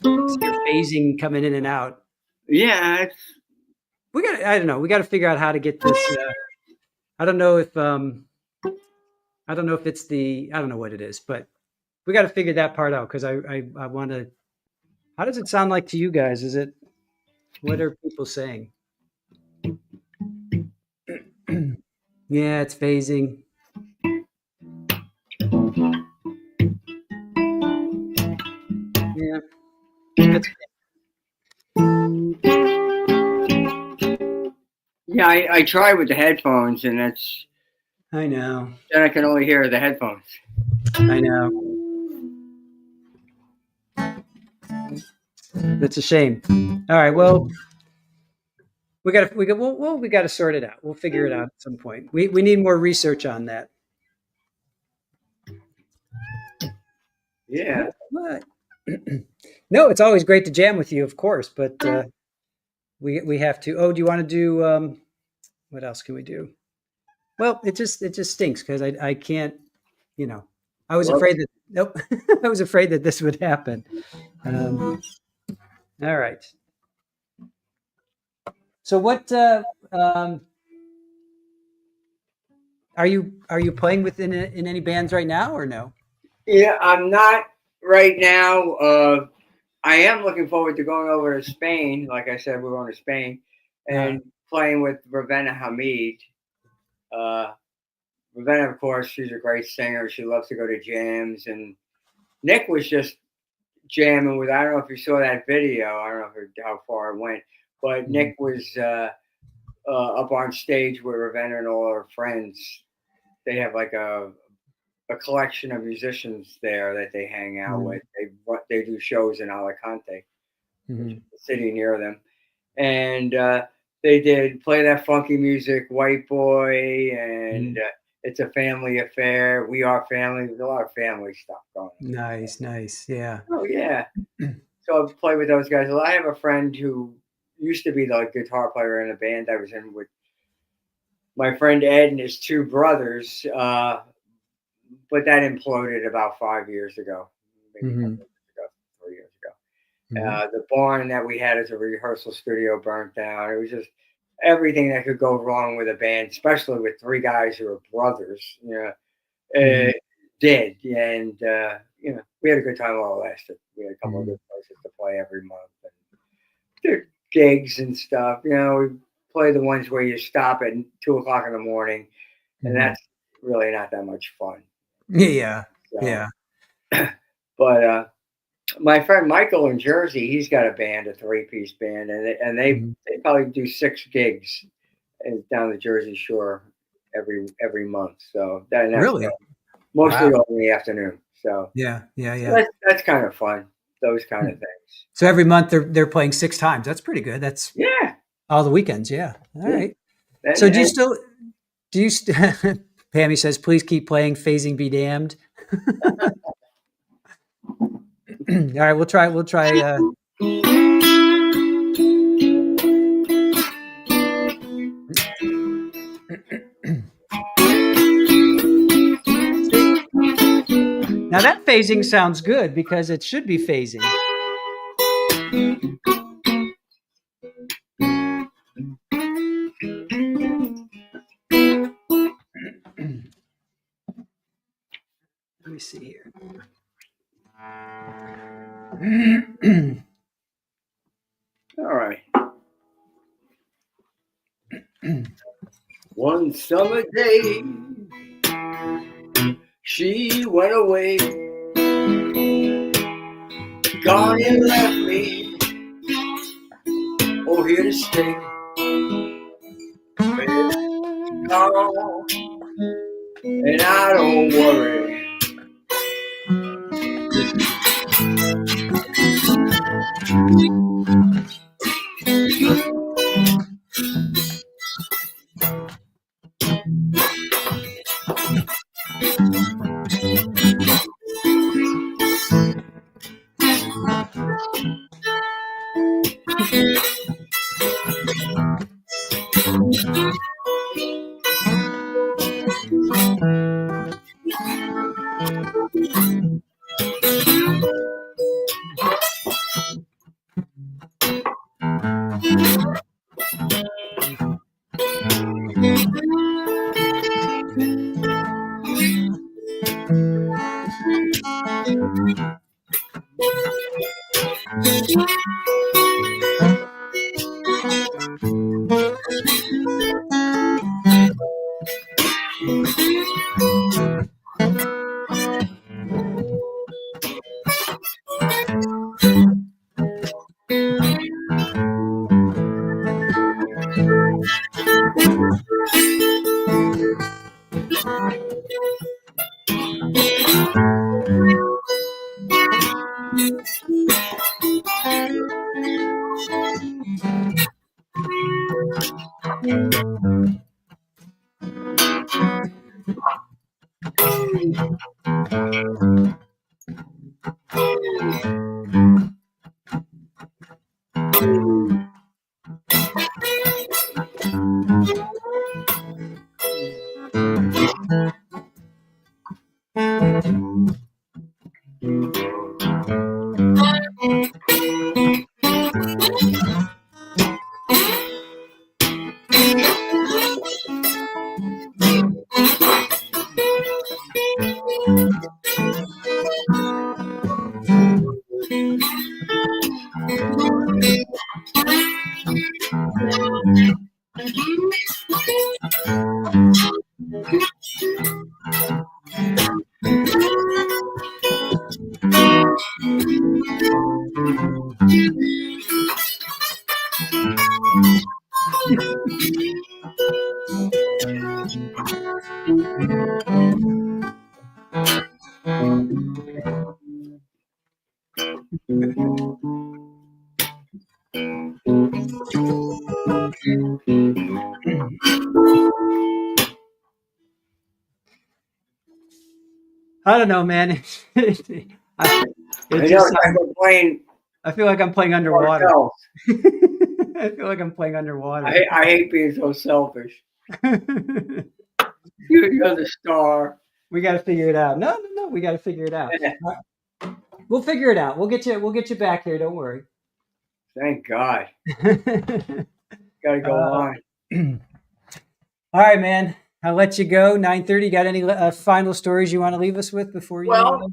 see your phasing coming in and out.
Yeah,
I don't know. We got to figure out how to get this. I don't know if it's I don't know what it is, but we got to figure that part out because I want to. How does it sound like to you guys? What are people saying? Yeah, it's phasing. Yeah.
Yeah, I tried with the headphones, and that's.
I know.
Then I can only hear the headphones.
I know. That's a shame. All right. Well, we got to sort it out. We'll figure it out at some point. We need more research on that.
Yeah.
What? No, it's always great to jam with you, of course, but we have to. Oh, do you want to do? What else can we do? Well, it just stinks because I can't. I was afraid that nope. I was afraid that this would happen. All right. So what? Are you playing in any bands right now or no?
Yeah, I'm not right now. I am looking forward to going over to Spain. Like I said, we're going to Spain and playing with Ravenna Hamid. Ravenna, of course, she's a great singer. She loves to go to jams. And Nick was just jamming with, I don't know if you saw that video. I don't know how far it went. But Nick was up on stage with Ravenna and all her friends. They have like a collection of musicians there that they hang out with. They do shows in Alicante, which is a city near them, and they did Play That Funky Music, White Boy, and It's a Family Affair, We Are Family. There's a lot of family stuff going on.
Nice, yeah.
Oh yeah. So I play with those guys. Well, I have a friend who used to be the guitar player in a band I was in with my friend Ed and his two brothers. But that imploded about 5 years ago, maybe 3 years ago. The barn that we had as a rehearsal studio burnt down. It was just everything that could go wrong with a band, especially with three guys who are brothers. Did, and we had a good time while it lasted. We had a couple of good places to play every month, and did gigs and stuff. We play the ones where you stop at 2:00 in the morning, and that's really not that much fun.
Yeah.
So,
yeah.
But my friend Michael in Jersey, he's got a band, a 3-piece band, and they probably do 6 gigs down the Jersey Shore every month. So that's
really
mostly all in the afternoon. So
yeah.
So that's kind of fun. Those kind of things.
So every month they're playing 6 times. That's pretty good. That's all the weekends. Yeah. All right. So do you Pammy says, please keep playing Phasing Be Damned. right, we'll try. Now that phasing sounds good because it should be phasing. Let me see here.
All right. One summer day, she went away, gone and left me, oh, here to stay. Gone, and I don't worry.
I don't know, man. I feel like I'm playing underwater. I feel like I'm playing underwater.
I hate being so selfish. You're the star.
We got to figure it out. No. We got to figure it out. We'll figure it out. We'll get you back here. Don't worry.
Thank God. Gotta go on.
All right, man. I'll let you go. 9:30. Got any final stories you want to leave us with before you?
Well,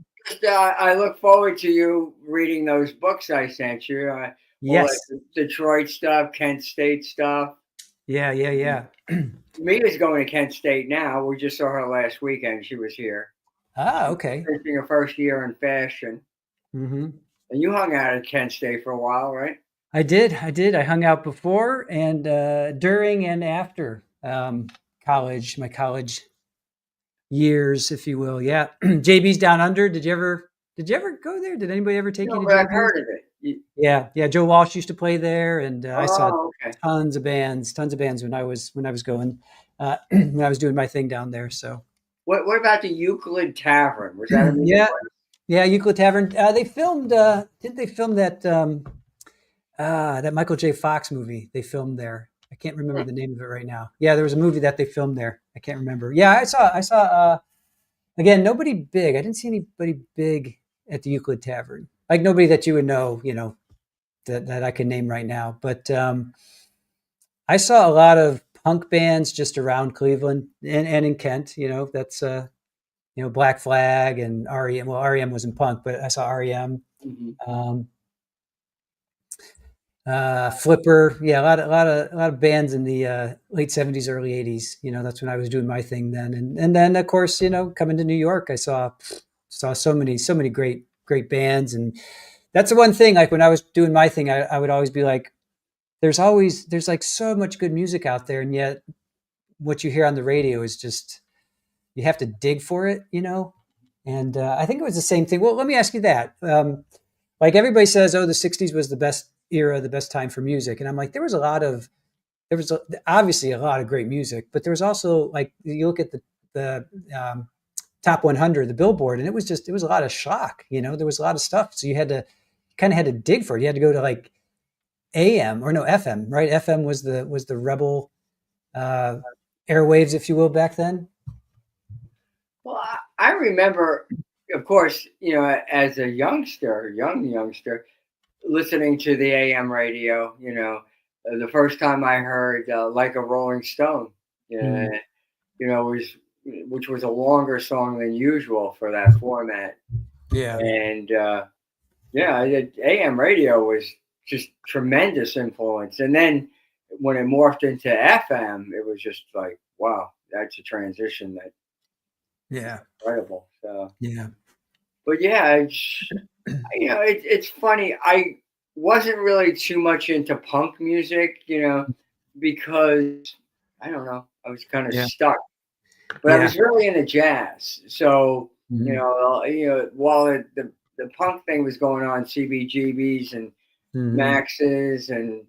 I look forward to you reading those books I sent you.
Yes.
All that Detroit stuff, Kent State stuff.
Yeah.
Mita's going to Kent State now. We just saw her last weekend. She was here.
Ah, okay.
Finishing her first year in fashion.
Mm-hmm.
And you hung out at Kent State for a while, right?
I did. I hung out before and during and after college, my college years, if you will. Yeah. JB's Down Under. Did you ever go there? Did anybody ever take you to JB's?
I've heard of it.
Yeah. Joe Walsh used to play there, and I saw tons of bands when I was going when I was doing my thing down there. So
what about the Euclid Tavern? Was that a music place?
Yeah, Euclid Tavern. They filmed. Didn't they film that Michael J. Fox movie? They filmed there. I can't remember the name of it right now. Yeah, there was a movie that they filmed there. I can't remember. Yeah, I saw. Again, nobody big. I didn't see anybody big at the Euclid Tavern. Like nobody that you would know. That I can name right now. But I saw a lot of punk bands just around Cleveland and in Kent. That's Black Flag and REM. Well, REM wasn't punk, but I saw REM. Um, Flipper, yeah, a lot of bands in the late '70s, early '80s. That's when I was doing my thing then, and then of course, coming to New York, I saw so many great bands, and that's the one thing. Like when I was doing my thing, I would always be like, there's like so much good music out there, and yet what you hear on the radio is just you have to dig for it, And I think it was the same thing. Well, let me ask you that. Like everybody says, oh, the '60s was the best era, the best time for music, and I'm like, there was obviously a lot of great music, but there was also like you look at the top 100, the Billboard, and it was a lot of schlock. There was a lot of stuff, so you kind of had to dig for it. You had to go to like AM or no FM, right? FM was the rebel airwaves, if you will, back then.
Well, I remember, of course, as a young youngster, listening to the AM radio. The first time I heard "Like a Rolling Stone," which was a longer song than usual for that format.
Yeah,
and AM radio was just tremendous influence. And then when it morphed into FM, it was just like, wow, that's a transition that.
Yeah.
Incredible. So,
yeah.
But yeah, it's funny. I wasn't really too much into punk music, because I don't know, I was kind of stuck. But I was really into jazz. So, while the punk thing was going on, CBGBs and Max's and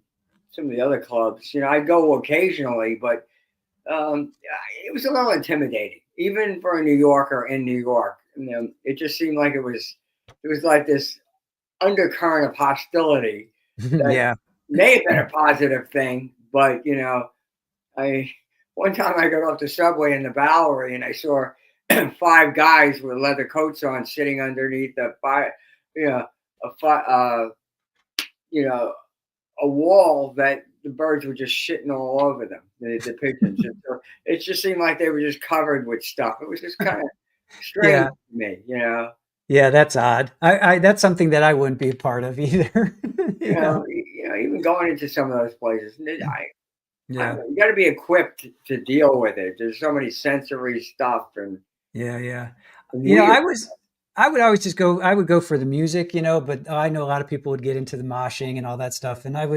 some of the other clubs, I'd go occasionally, but it was a little intimidating, even for a New Yorker in New York. It just seemed like it was like this undercurrent of hostility that may have been a positive thing, but one time I got off the subway in the Bowery and I saw 5 guys with leather coats on sitting underneath a wall that the birds were just shitting all over them, the pigeons. So it just seemed like they were just covered with stuff. It was just kind of strange to me,
Yeah, that's odd. I that's something that I wouldn't be a part of either.
Even going into some of those places, you got to be equipped to deal with it. There's so many sensory stuff and
I would always just go. I would go for the music, but I know a lot of people would get into the moshing and all that stuff, and that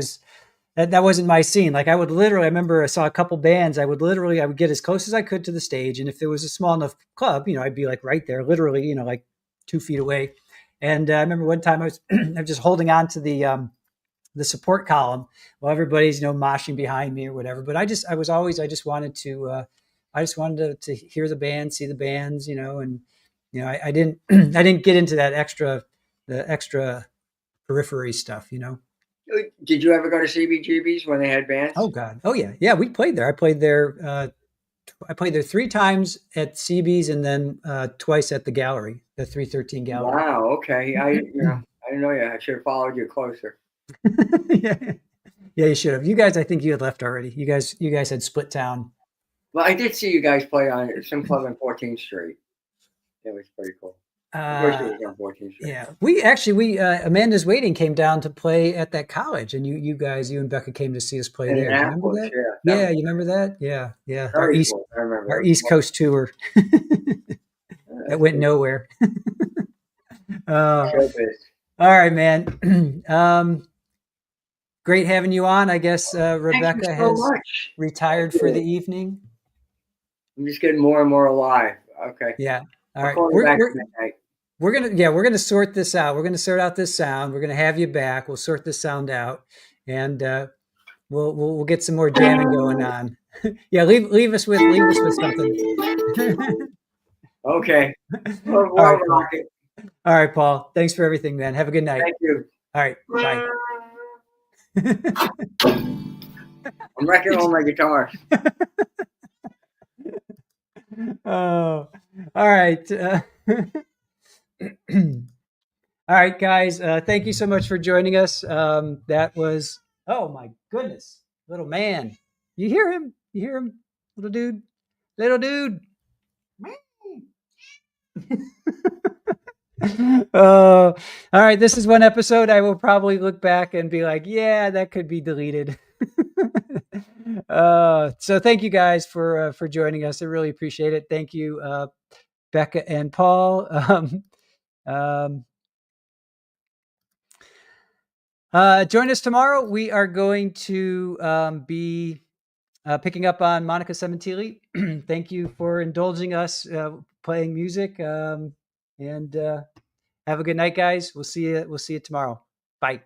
wasn't my scene. Like I remember I saw a couple bands. I would get as close as I could to the stage, and if there was a small enough club, I'd be like right there, literally, like 2 feet away. And I remember one time I was just holding on to the support column while everybody's moshing behind me or whatever. But I just wanted to hear the band, see the bands, and I didn't I didn't get into the extra periphery stuff.
Did you ever go to CBGBs when they had bands?
Oh God, oh yeah, we played there. I played there 3 times at CB's and then twice at the gallery, the 313 gallery.
Wow. Okay. I didn't know you. I should have followed you closer.
yeah, you should have. You guys, I think you had left already. You guys had split town.
Well, I did see you guys play on some club on 14th Street. It was pretty cool.
Yeah, we Amanda's Waiting came down to play at that college, and you and Becca came to see us play there. Remember that? Yeah, you remember that? Yeah. Our East Coast tour that went nowhere. All right, man. Great having you on. I guess Rebecca has retired for the evening.
I'm just getting more and more alive. Okay.
Yeah. All right. We're gonna sort this out. We're gonna sort out this sound. We're gonna have you back. We'll sort this sound out, and we'll get some more jamming going on. Yeah, leave us with something.
Okay.
All right. All right, Paul. Thanks for everything, man. Have a good night.
Thank you.
All right. Bye.
I'm wrecking all my guitars.
Oh, all right. All right, guys. Thank you so much for joining us. That was, oh my goodness, little man. You hear him? You hear him? Little dude. Little dude. All right. This is one episode I will probably look back and be like, yeah, that could be deleted. So thank you guys for joining us. I really appreciate it. Thank you, Becca and Paul. Join us tomorrow. We are going to be picking up on Monica Sementili. Thank you for indulging us playing music. And have a good night, guys. We'll see you tomorrow. Bye.